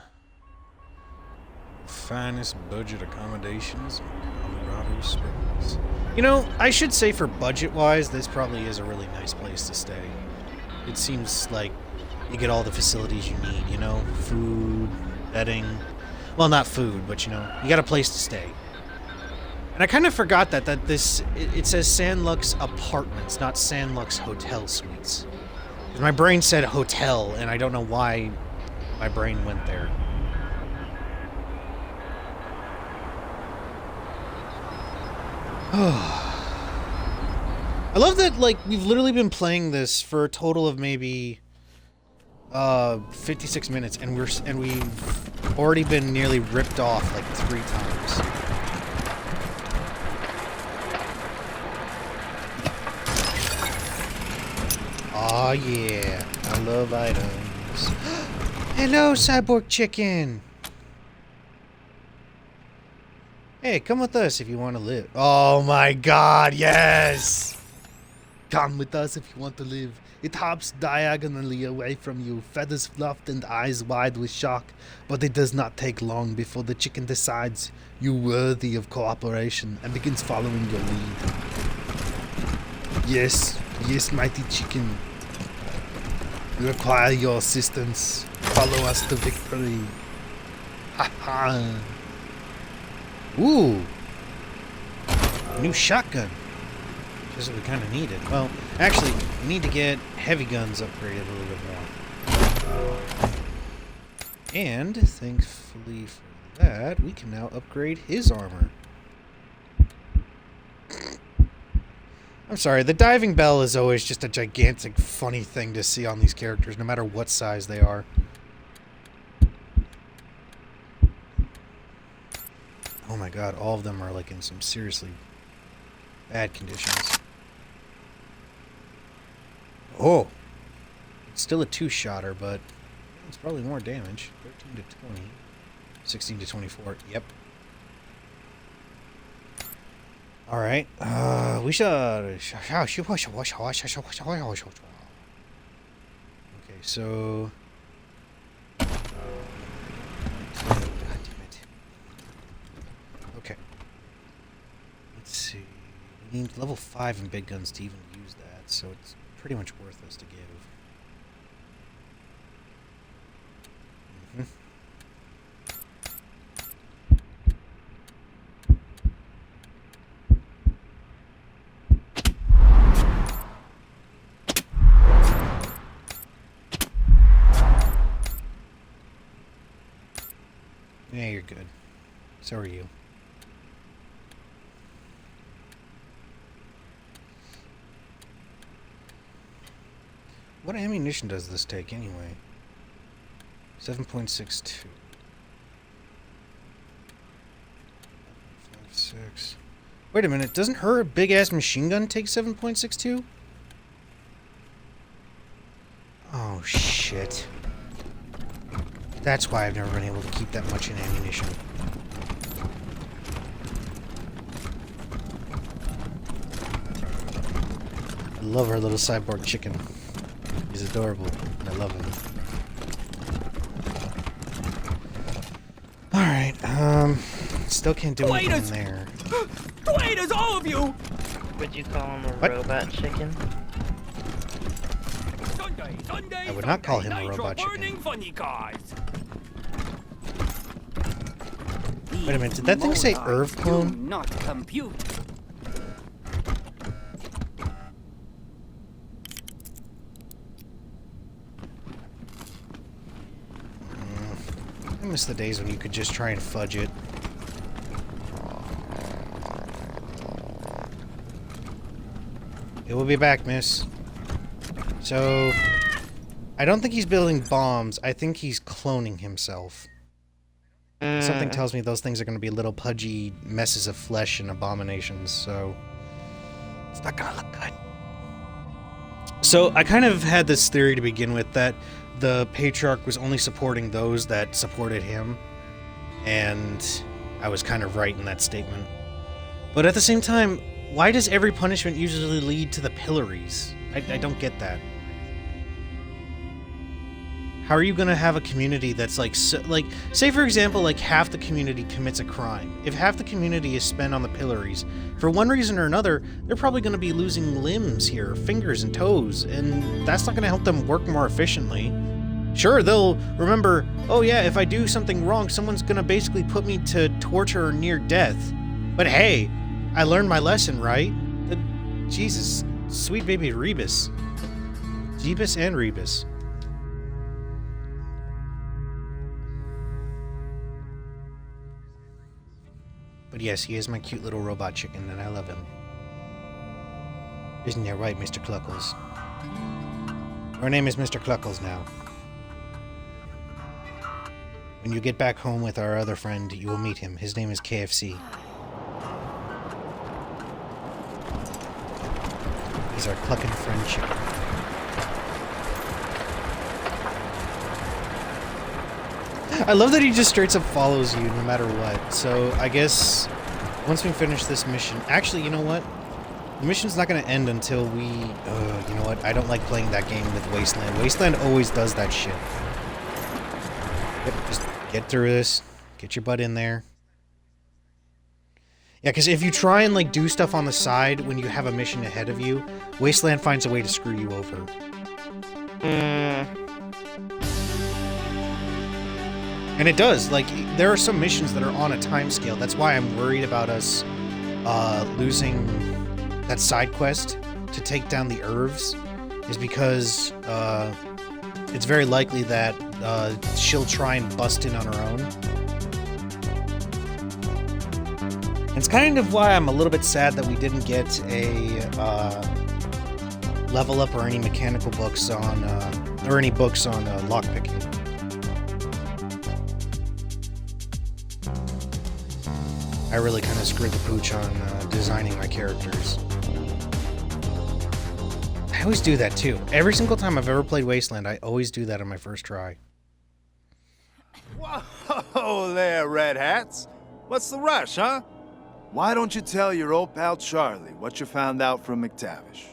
Finest budget accommodations in Colorado Springs. You know, I should say for budget-wise, this probably is a really nice place to stay. It seems like you get all the facilities you need, you know? Food, bedding. Well, not food, but, you know, you got a place to stay. And I kind of forgot that it says Sandlux Apartments, not Sandlux Hotel Suites. My brain said hotel, and I don't know why my brain went there. I love that, like, we've literally been playing this for a total of maybe 56 minutes, and we've already been nearly ripped off like 3 times. Oh yeah, I love items. Hello, cyborg chicken. Hey, come with us if you want to live. Oh my god, yes! Come with us if you want to live. It hops diagonally away from you, feathers fluffed and eyes wide with shock, but it does not take long before the chicken decides you're worthy of cooperation and begins following your lead. Yes, yes, mighty chicken. We require your assistance. Follow us to victory. Ha ha. Ooh. New shotgun. Just what we kind of needed. Well, actually, we need to get heavy guns upgraded a little bit more. And, thankfully for that, we can now upgrade his armor. I'm sorry, the diving bell is always just a gigantic, funny thing to see on these characters, no matter what size they are. Oh my god, all of them are like in some seriously bad conditions. Oh! It's still a 2-shotter, but it's probably more damage. 13 to 20. 16 to 24. Yep. Alright, we should... Okay, so... God damn it. Okay. Let's see. We need level 5 in big guns to even use that, so it's pretty much worthless to give. Yeah, you're good. So are you. What ammunition does this take anyway? 7.62. 5.6. Wait a minute, doesn't her big ass machine gun take 7.62? Oh shit. That's why I've never been able to keep that much in ammunition. I love our little cyborg chicken. He's adorable. I love him. Alright, still can't do anything there. Waiters, all of you! Would you call him a robot chicken? I would not call him a robot chicken. Wait a minute, did that thing say Irv clone? Not compute. I miss the days when you could just try and fudge it. It will be back, miss. So, I don't think he's building bombs. I think he's cloning himself. Something tells me those things are going to be little pudgy messes of flesh and abominations, so it's not going to look good. So, I kind of had this theory to begin with that the Patriarch was only supporting those that supported him, and I was kind of right in that statement. But at the same time, why does every punishment usually lead to the pillories? I don't get that. How are you gonna have a community that's like, say for example, like half the community commits a crime. If half the community is spent on the pillories, for one reason or another, they're probably gonna be losing limbs here, fingers and toes, and that's not gonna help them work more efficiently. Sure, they'll remember, oh yeah, if I do something wrong, someone's gonna basically put me to torture or near death. But hey, I learned my lesson, right? Jesus, sweet baby Rebus. Jeebus and Rebus. But yes, he is my cute little robot chicken, and I love him. Isn't that right, Mr. Cluckles? Your name is Mr. Cluckles now. When you get back home with our other friend, you will meet him. His name is KFC. He's our clucking friend chicken. I love that he just straight up follows you no matter what. So I guess once we finish this mission, actually, you know what? The mission's not going to end until we, you know what? I don't like playing that game with Wasteland. Wasteland always does that shit. Yep, just get through this. Get your butt in there. Yeah, because if you try and like do stuff on the side when you have a mission ahead of you, Wasteland finds a way to screw you over. And it does. Like, there are some missions that are on a time scale. That's why I'm worried about us losing that side quest to take down the Irvs, is because it's very likely that she'll try and bust in on her own. And it's kind of why I'm a little bit sad that we didn't get a level up or any mechanical books on, or any books on lockpicking. I really kind of screwed the pooch on designing my characters. I always do that too. Every single time I've ever played Wasteland, I always do that on my first try. Whoa there, Red Hats. What's the rush, huh? Why don't you tell your old pal Charlie what you found out from McTavish?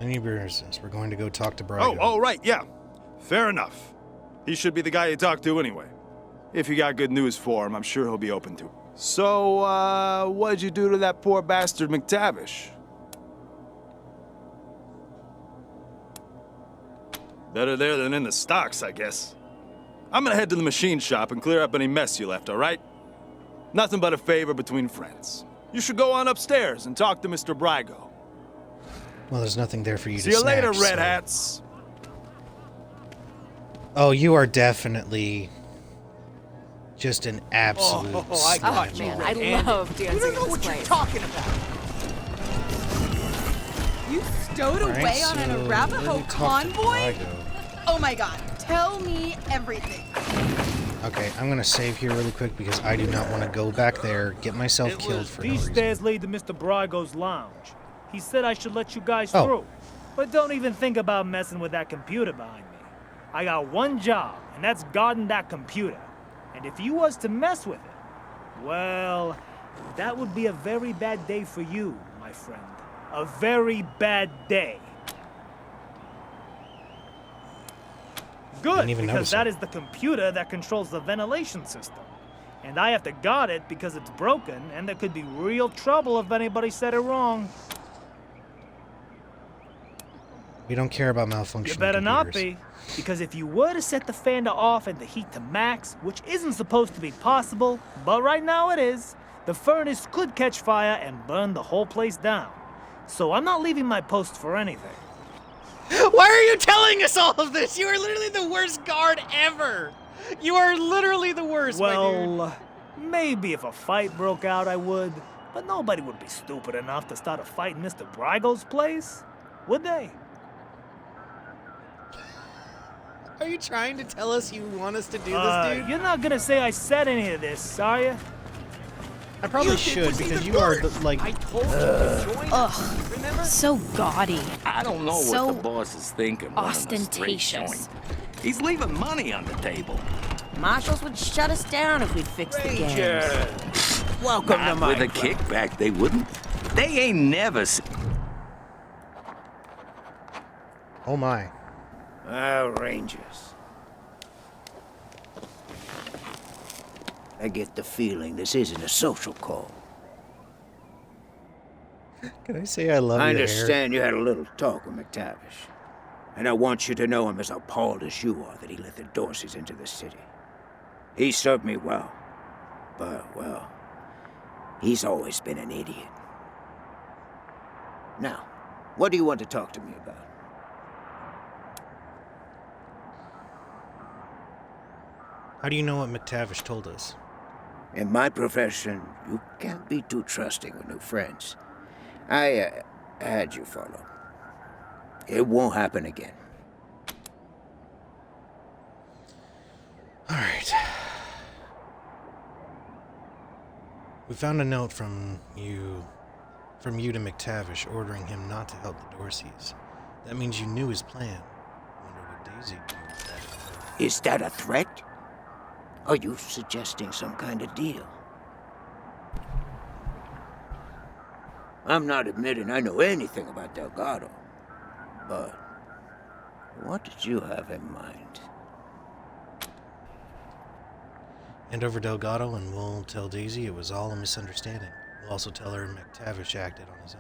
Any business. We're going to go talk to Brian. Oh, right, yeah. Fair enough. He should be the guy you talk to anyway. If you got good news for him, I'm sure he'll be open to it. So, what'd you do to that poor bastard McTavish? Better there than in the stocks, I guess. I'm gonna head to the machine shop and clear up any mess you left, all right? Nothing but a favor between friends. You should go on upstairs and talk to Mr. Brygo. Well, there's nothing there for you to See you snatch, later, Red so. Hats. Oh, you are definitely just an absolute I got you. Man, I love dancing You don't know in what this you're place. talking about. You stowed Alright, away on an so Arapaho let me talk to convoy? Brygo. Oh my god, tell me everything. Okay, I'm gonna save here really quick because I do not want to go back there, get myself killed for no These reason. stairs lead to Mr. Brygo's lounge. He said I should let you guys Oh. through. But don't even think about messing with that computer behind me. I got one job, and that's guarding that computer. And if you was to mess with it, well, that would be a very bad day for you, my friend. A very bad day. Good, Didn't even because notice that it. is the computer that controls the ventilation system. And I have to guard it because it's broken, and there could be real trouble if anybody said it wrong. We don't care about malfunctioning You better not computers. be, because if you were to set the fan to off and the heat to max, which isn't supposed to be possible, but right now it is, the furnace could catch fire and burn the whole place down. So I'm not leaving my post for anything. Why are you telling us all of this? You are literally the worst guard ever. You are literally the worst, my dude. Well, maybe if a fight broke out, I would, but nobody would be stupid enough to start a fight in Mr. Brygo's place, would they? Are you trying to tell us you want us to do this, dude? You're not gonna say I said any of this, are you? I probably should, because you are, like... I told you to join us. Ugh, so gaudy. I don't know So what the boss is thinking. running a straight ostentatious. joint. He's leaving money on the table. Marshals would shut us down if we'd fix the games. Welcome to my with a club. kickback, they wouldn't. They ain't never. Oh my. Rangers. I get the feeling this isn't a social call. Can I say I love I your understand hair? you had a little talk with McTavish. And I want you to know I'm as appalled as you are that he let the Dorseys into the city. He served me well. But, well, he's always been an idiot. Now, what do you want to talk to me about? How do you know what McTavish told us? In my profession, you can't be too trusting with new friends. I had you follow. It won't happen again. All right. We found a note from you to McTavish ordering him not to help the Dorseys. That means you knew his plan. Wonder what Daisy knew with that. Is that a threat? Are you suggesting some kind of deal? I'm not admitting I know anything about Delgado, but what did you have in mind? Hand over Delgado and we'll tell Daisy it was all a misunderstanding. We'll also tell her McTavish acted on his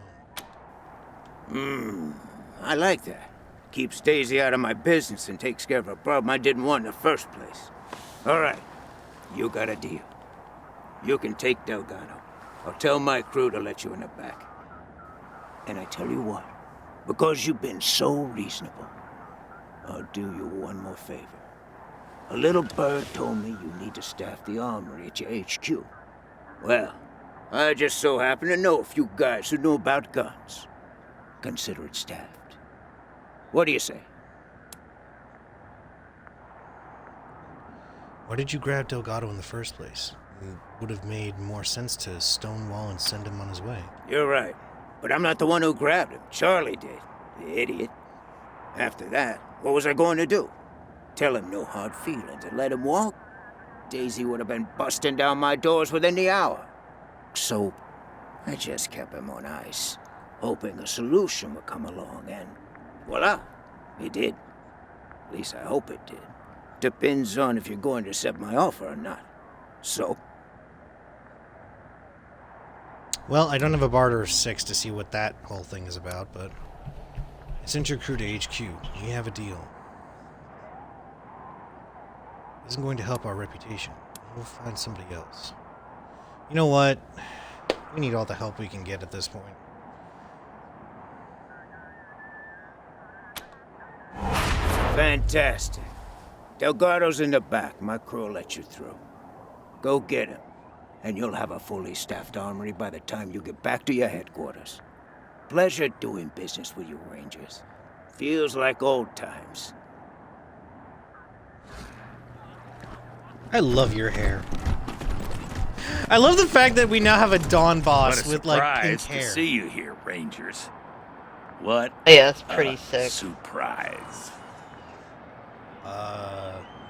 own. I like that. Keeps Daisy out of my business and takes care of a problem I didn't want in the first place. All right, you got a deal. You can take Delgado. I'll tell my crew to let you in the back. And I tell you what, because you've been so reasonable, I'll do you one more favor. A little bird told me you need to staff the armory at your HQ. Well, I just so happen to know a few guys who know about guns. Consider it staffed. What do you say? Why did you grab Delgado in the first place? It would have made more sense to stonewall and send him on his way. You're right. But I'm not the one who grabbed him. Charlie did. The idiot. After that, what was I going to do? Tell him no hard feelings and let him walk? Daisy would have been busting down my doors within the hour. So, I just kept him on ice, hoping a solution would come along, and voila, it did. At least I hope it did. Depends on if you're going to accept my offer or not. So? Well, I don't have a barter of 6 to see what that whole thing is about, but I sent your crew to HQ. We have a deal. It isn't going to help our reputation. We'll find somebody else. You know what? We need all the help we can get at this point. Fantastic. Delgado's in the back. My crew will let you through. Go get him, and you'll have a fully staffed armory by the time you get back to your headquarters. Pleasure doing business with you, Rangers. Feels like old times. I love your hair. I love the fact that we now have a Dawn boss with like pink Surprised hair. to see you here, Rangers. What? Yeah, that's pretty sick. Surprise.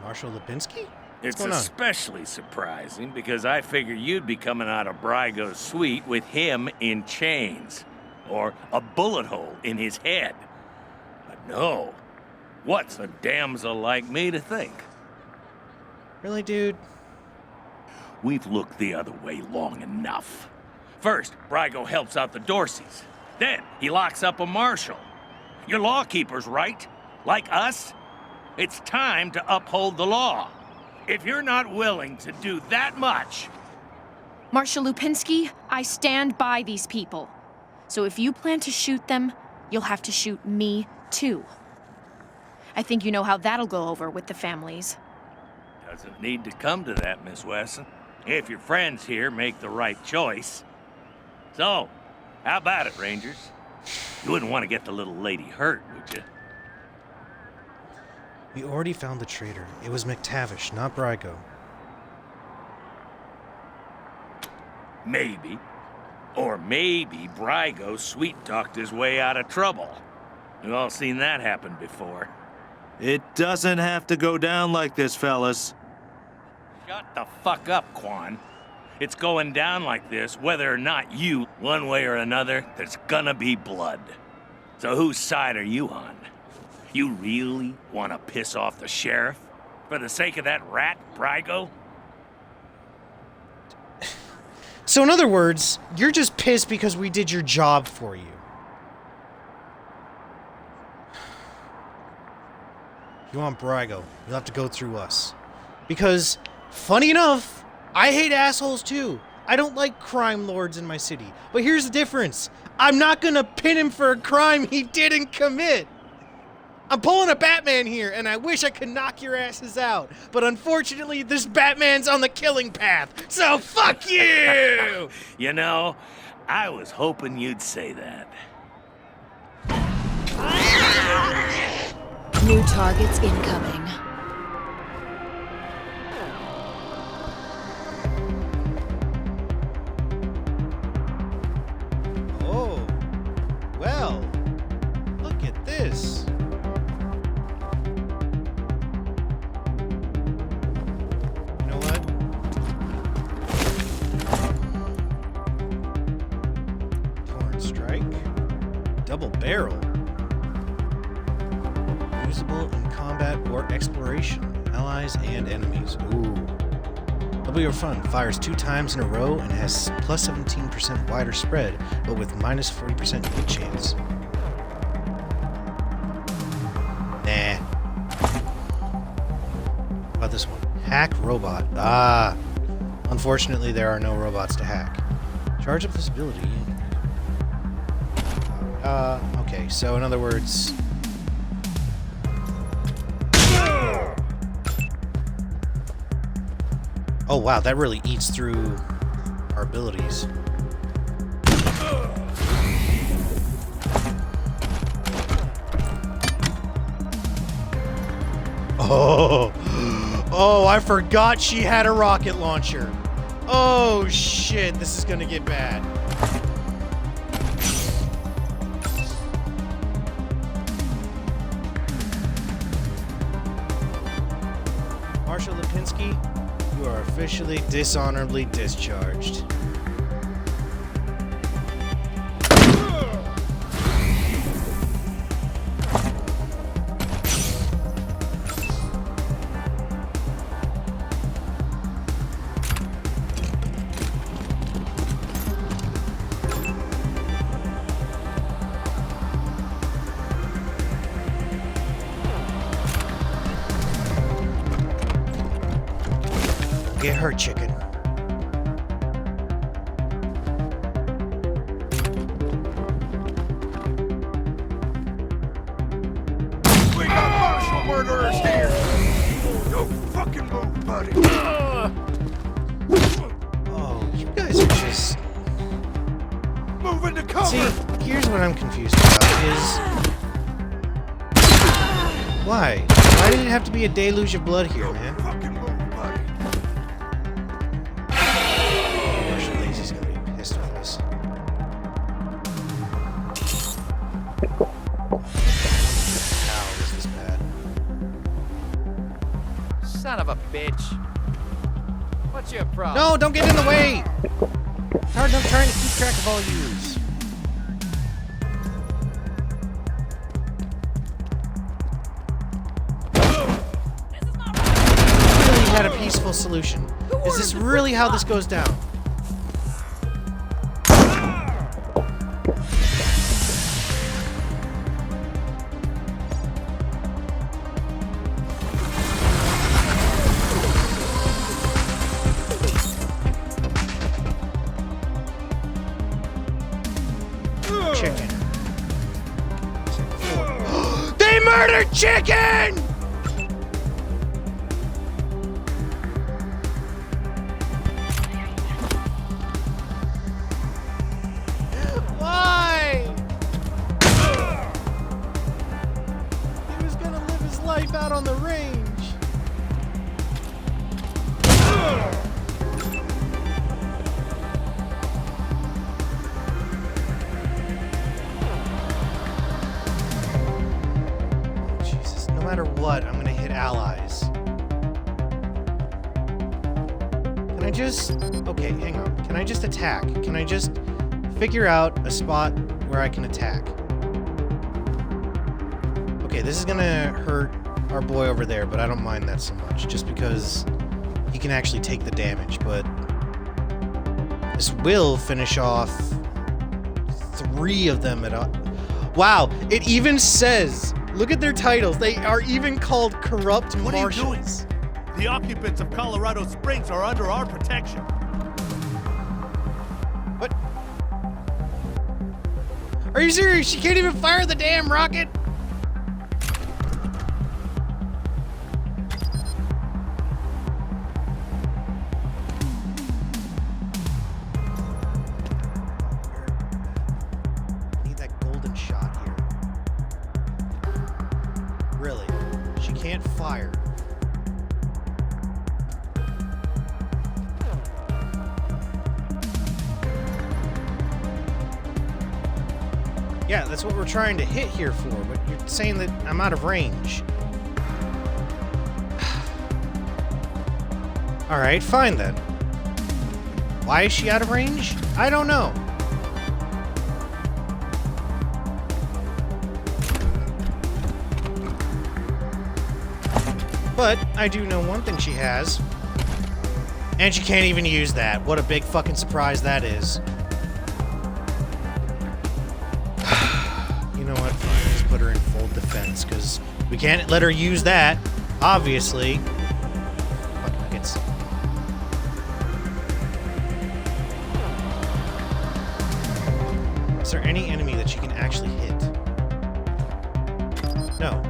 Marshal Lipinski? It's going on? especially surprising because I figured you'd be coming out of Brygo's suite with him in chains. Or a bullet hole in his head. But no. What's a damsel like me to think? Really, dude? We've looked the other way long enough. First, Brygo helps out the Dorseys. Then, he locks up a marshal. You're lawkeepers, right? Like us? It's time to uphold the law. If you're not willing to do that much... Marshal Lipinski, I stand by these people. So if you plan to shoot them, you'll have to shoot me, too. I think you know how that'll go over with the families. Doesn't need to come to that, Miss Wesson. If your friends here make the right choice. So, how about it, Rangers? You wouldn't want to get the little lady hurt, would you? We already found the traitor. It was McTavish, not Brygo. Maybe. Or maybe Brygo sweet-talked his way out of trouble. We've all seen that happen before. It doesn't have to go down like this, fellas. Shut the fuck up, Quan. It's going down like this, whether or not you, one way or another, there's gonna be blood. So whose side are you on? You really want to piss off the sheriff? For the sake of that rat, Brygo? So in other words, you're just pissed because we did your job for you. If you want Brygo, you'll have to go through us. Because, funny enough, I hate assholes too. I don't like crime lords in my city. But here's the difference. I'm not gonna pin him for a crime he didn't commit. I'm pulling a Batman here, and I wish I could knock your asses out. But unfortunately, this Batman's on the killing path. So fuck you! You know, I was hoping you'd say that. New targets incoming. Oh, well, look at this. You know what? Torn strike. Double barrel. Usable in combat or exploration. Allies and enemies. Ooh. W Fun fires 2 times in a row and has plus 17% wider spread, but with minus 40% hit chance. Nah. How about this one? Hack robot. Ah. Unfortunately, there are no robots to hack. Charge up this ability. Okay, so in other words... Oh wow, that really eats through our abilities. Oh, I forgot she had a rocket launcher. Oh shit, this is gonna get bad. Marshal Lipinski, you are officially dishonorably discharged. Get her, chicken. We got martial murderers here! Don't fucking move, buddy! Oh, you guys are just... Move into cover! See, here's what I'm confused about is... Why? Why did it have to be a deluge of blood here, man? Son of a bitch. What's your problem? No, don't get in the way! It's hard enough trying to keep track of all yous. Really had a peaceful solution. Is this really how this goes down? Chicken. They murdered chicken! Why? He was gonna live his life out on the range. No matter what, I'm gonna hit allies. Can I just... Okay, hang on. Can I just attack? Can I just figure out a spot where I can attack? Okay, this is gonna hurt our boy over there, but I don't mind that so much, just because he can actually take the damage, but this will finish off 3 of them at a... Wow, it even says, look at their titles, they are even called corrupt What marshals. are you doing? The occupants of Colorado Springs are under our protection. What? Are you serious? She can't even fire the damn rocket? I need that golden shot here. Really? She can't fire. Yeah, that's what we're trying to hit here for, but you're saying that I'm out of range. Alright, fine then. Why is she out of range? I don't know. But I do know one thing she has. And she can't even use that. What a big fucking surprise that is. You know what? Fine, just put her in full defense, because we can't let her use that, obviously. Fucking nuggets. Is there any enemy that she can actually hit? No,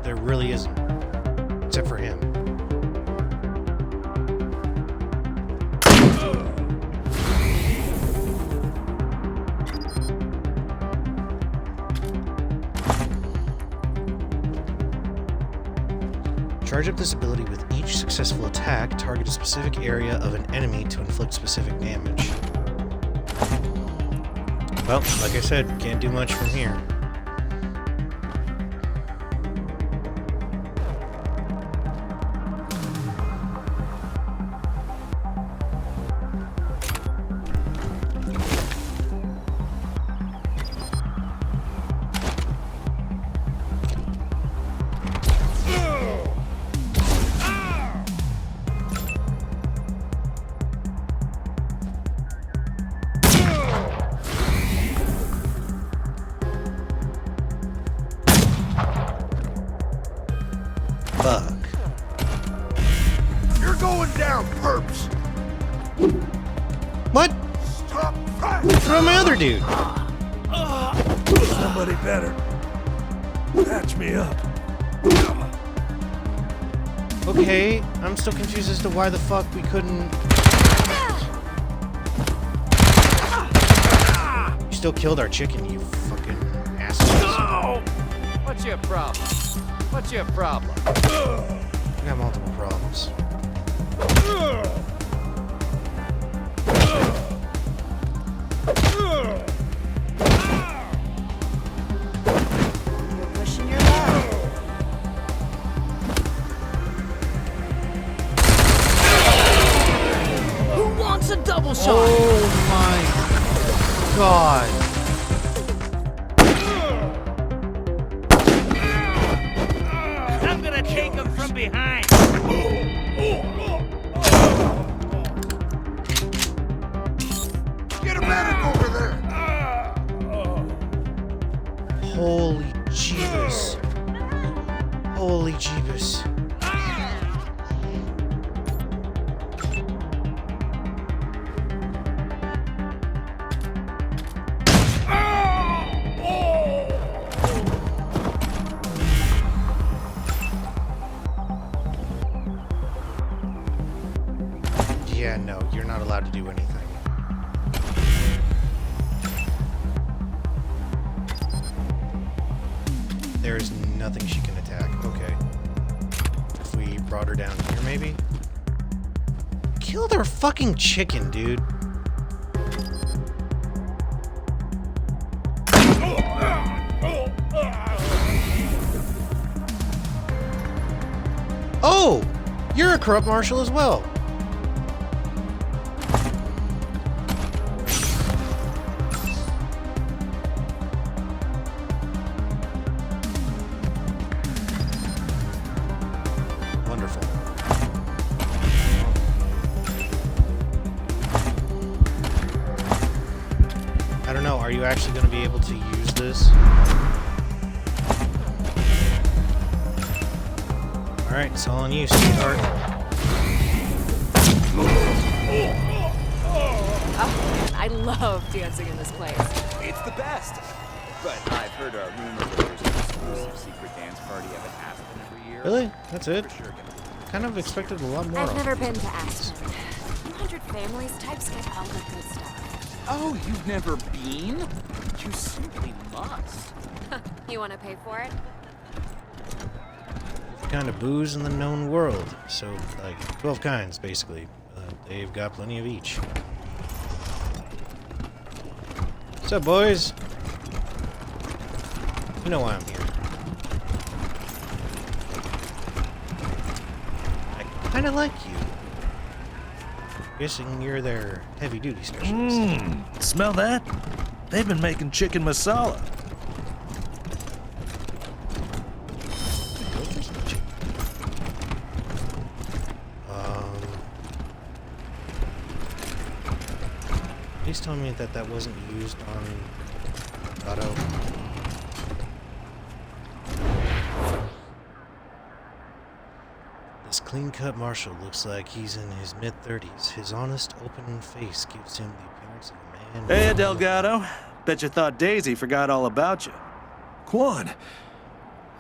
there really isn't. Except for him. Charge up this ability with each successful attack. Target a specific area of an enemy to inflict specific damage. Well, like I said, can't do much from here. You're going down, perps. What? Stop that! Throw my other dude. Somebody better patch me up. Okay, I'm still confused as to why the fuck we couldn't... You still killed our chicken, you fucking assholes. No! What's your problem? What's your problem? I got multiple problems. You're pushing your luck. Who wants a double shot? Oh my god. I'm gonna take him from behind. Get a medic over there. Holy Jeebus. Holy Jeebus. Yeah, no, you're not allowed to do anything. There is nothing she can attack. Okay. If we brought her down here, maybe? Kill their fucking chicken, dude. Oh! You're a corrupt marshal as well. you actually going to be able to use this? Alright, it's all on you, sweetheart. Oh, I love dancing in this place. It's the best. But I've heard a rumor that there's an exclusive secret dance party up at Aspen every year. Really? That's it? Kind of expected a lot more. I've never been to Aspen. 200 families, types get all the good stuff. Oh, you've never been? You simply must. You want to pay for it? Kind of booze in the known world. So, like, 12 kinds, basically. They've got plenty of each. What's up, boys? You know why I'm here. I kind of like you. Guessing you're their heavy-duty specialist. Smell that? They've been making chicken masala. Please tell me that that wasn't used on Otto. This clean-cut marshal looks like he's in his mid-30s. His honest, open face gives him the appearance of a man... Hey, Delgado. Bet you thought Daisy forgot all about you. Quan,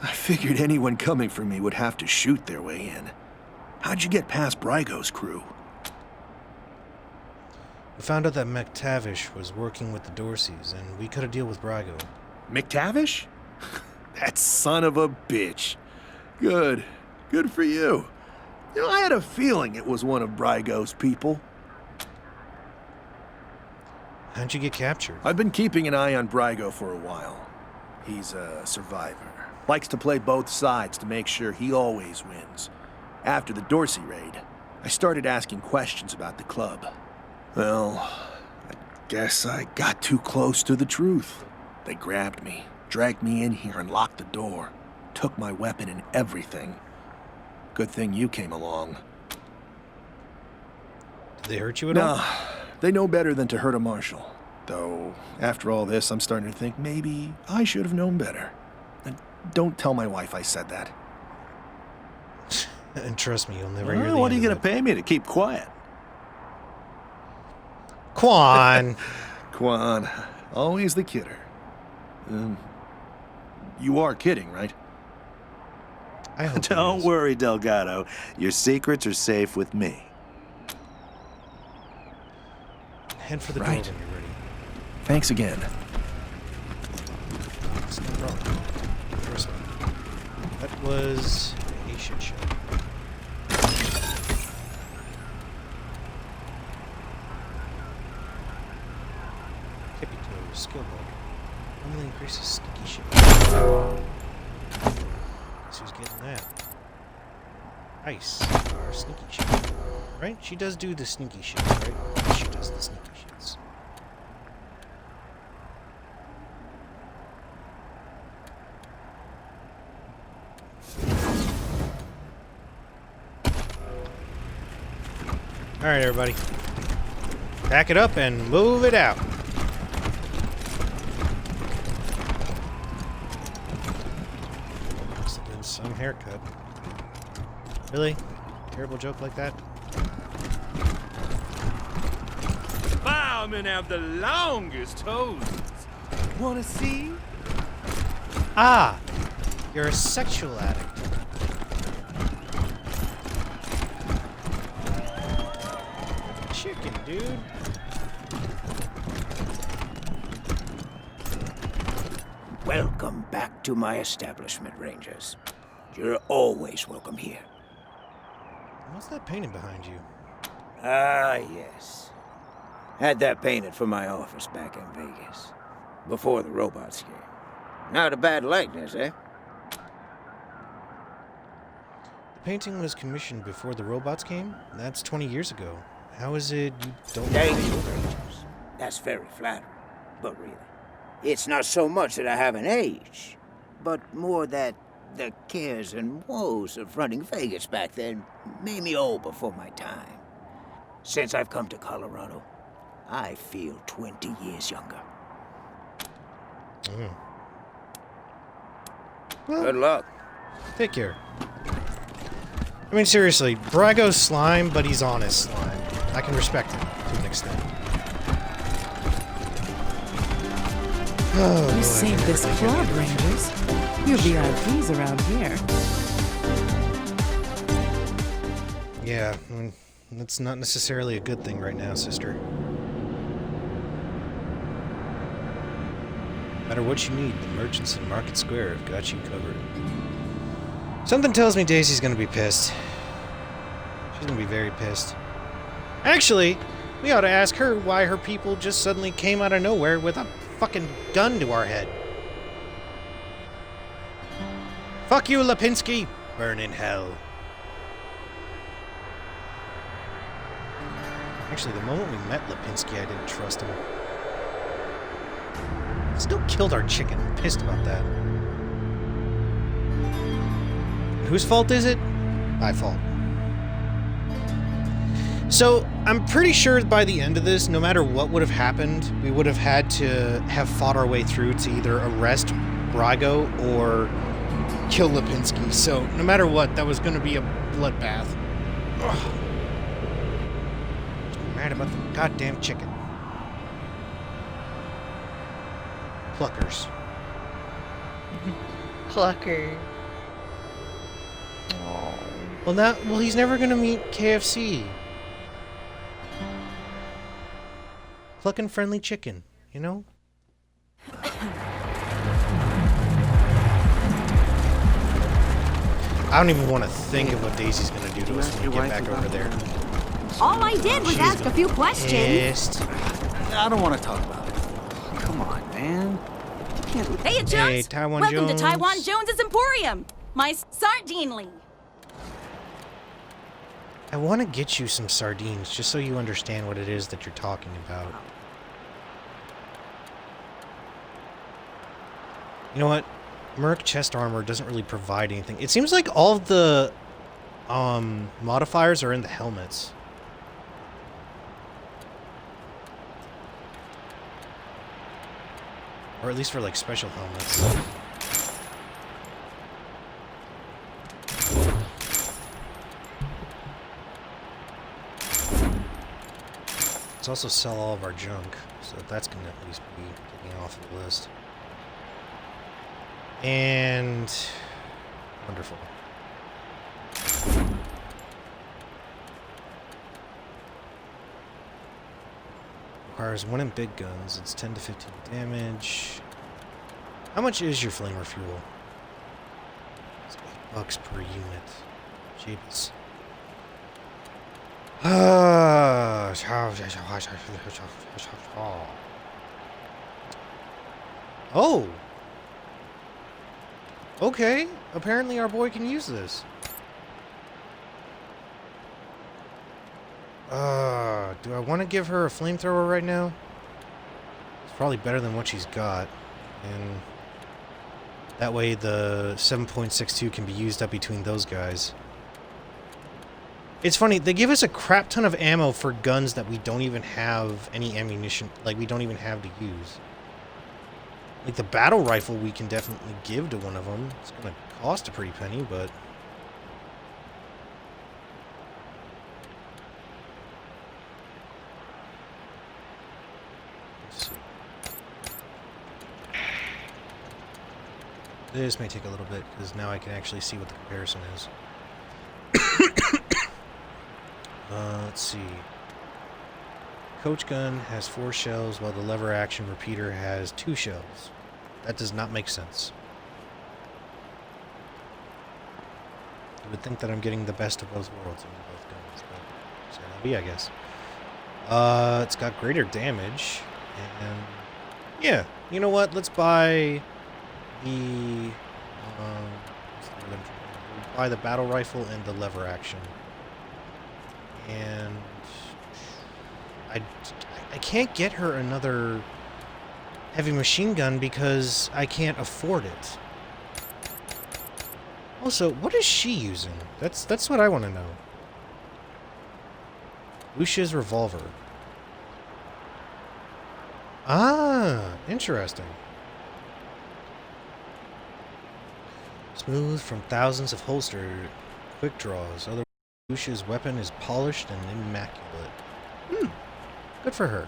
I figured anyone coming for me would have to shoot their way in. How'd you get past Brygo's crew? We found out that McTavish was working with the Dorseys, and we cut a deal with Brygo. McTavish? That son of a bitch. Good. Good for you. You know, I had a feeling it was one of Brygo's people. How'd you get captured? I've been keeping an eye on Brygo for a while. He's a survivor. Likes to play both sides to make sure he always wins. After the Dorsey raid, I started asking questions about the club. Well, I guess I got too close to the truth. They grabbed me, dragged me in here and locked the door. Took my weapon and everything. Good thing you came along. Did they hurt you at all? No, they know better than to hurt a marshal. Though, after all this, I'm starting to think maybe I should have known better. And don't tell my wife I said that. And trust me, you'll never hear the What are end you of going to pay me to keep quiet? Quan! Quan, always the kidder. You are kidding, right? I hope Don't worry, Delgado. Your secrets are safe with me. Head for the door Right. when you're ready. Thanks again. It's no problem. First one. That was a shit show. Tippy toes, skill book. Normally increases sticky shit. So who's getting that? Ice, or sneaky shit. Right? She does do the sneaky shit, right? She does the sneaky shits. Alright, everybody. Pack it up and move it out. Must have been some haircut. Really? Terrible joke like that? Firemen have the longest hoses. Wanna see? Ah! You're a sexual addict. Chicken, dude. Welcome back to my establishment, Rangers. You're always welcome here. What's that painting behind you? Ah, yes. Had that painted for my office back in Vegas. Before the robots came. Not a bad likeness, eh? The painting was commissioned before the robots came? That's 20 years ago. How is it you don't... Thank you, Rangers. That's very flattering. But really, it's not so much that I haven't aged, but more that the cares and woes of running Vegas back then made me old before my time. Since I've come to Colorado, I feel 20 years younger. Well, Good luck. Take care. I mean, seriously, Brago's slime, but he's honest slime. I can respect him to an extent. Oh, You saved this club, Rangers. You're VIPs around here. Yeah, I mean, that's not necessarily a good thing right now, sister. No matter what you need, the merchants in Market Square have got you covered. Something tells me Daisy's gonna be pissed. She's gonna be very pissed. Actually, we ought to ask her why her people just suddenly came out of nowhere with a fucking gun to our head. Fuck you, Lipinski! Burn in hell. Actually, the moment we met Lipinski, I didn't trust him. Still killed our chicken. I'm pissed about that. And whose fault is it? My fault. So, I'm pretty sure by the end of this, no matter what would have happened, we would have had to have fought our way through to either arrest Brago or kill Lipinski. So, no matter what, that was going to be a bloodbath. Ugh. I'm mad about the goddamn chicken. Pluckers. Plucker. Well, he's never gonna meet KFC. Plucking friendly chicken, you know? I don't even want to think of what Daisy's gonna do to us when we get back over there. All I did was ask a few questions. Pissed. I don't want to talk about it. Come on, man. Hey, Jones! Hey, Taiwan Welcome Jones. to Taiwan Jones's Emporium, my sardinely. I want to get you some sardines, just so you understand what it is that you're talking about. You know what? Merc chest armor doesn't really provide anything. It seems like all of the modifiers are in the helmets. Or at least for like special helmets. Let's also sell all of our junk, so that's going to at least be taken off the list. And wonderful. Requires 1 in big guns. It's 10 to 15 damage. How much is your flamer fuel? It's $8 per unit. Jeebus. Oh! Okay, apparently our boy can use this. Do I want to give her a flamethrower right now? It's probably better than what she's got. And that way the 7.62 can be used up between those guys. It's funny, they give us a crap ton of ammo for guns that we don't even have any ammunition, like we don't even have to use. Like the battle rifle we can definitely give to one of them. It's gonna cost a pretty penny, but... Let's see. This may take a little bit, because now I can actually see what the comparison is. Let's see. Coach gun has 4 shells, while the lever action repeater has 2 shells. That does not make sense. You would think that I'm getting the best of both worlds in both guns, but so that'll be, I guess. It's got greater damage, and yeah, you know what? Let's buy the buy the battle rifle and the lever action. And I can't get her another heavy machine gun because I can't afford it. Also, what is she using? That's what I want to know. Lucia's revolver. Ah, interesting. Smooth from thousands of holstered quick draws. Otherwise, Lucia's weapon is polished and immaculate. Good for her.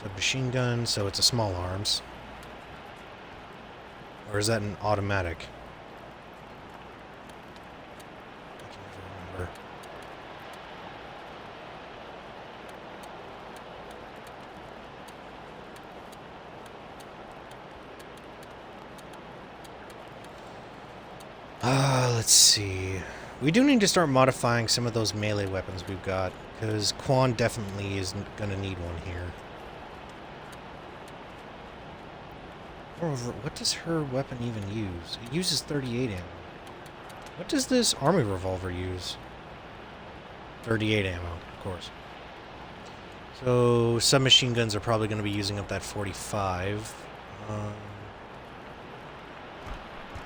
Submachine gun, so it's a small arms. Or is that an automatic? I can never remember. Let's see. We do need to start modifying some of those melee weapons we've got, because Quan definitely is going to need one here. Moreover, what does her weapon even use? It uses 38 ammo. What does this army revolver use? 38 ammo, of course. So, submachine guns are probably going to be using up that 45.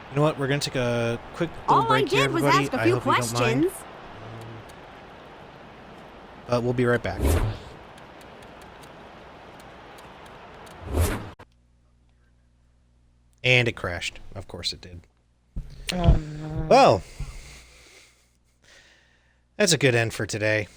You know what? We're going to take a quick little break here, everybody. All I did was ask a few questions. We'll be right back. And it crashed. Of course it did. Oh, no. Well, that's a good end for today.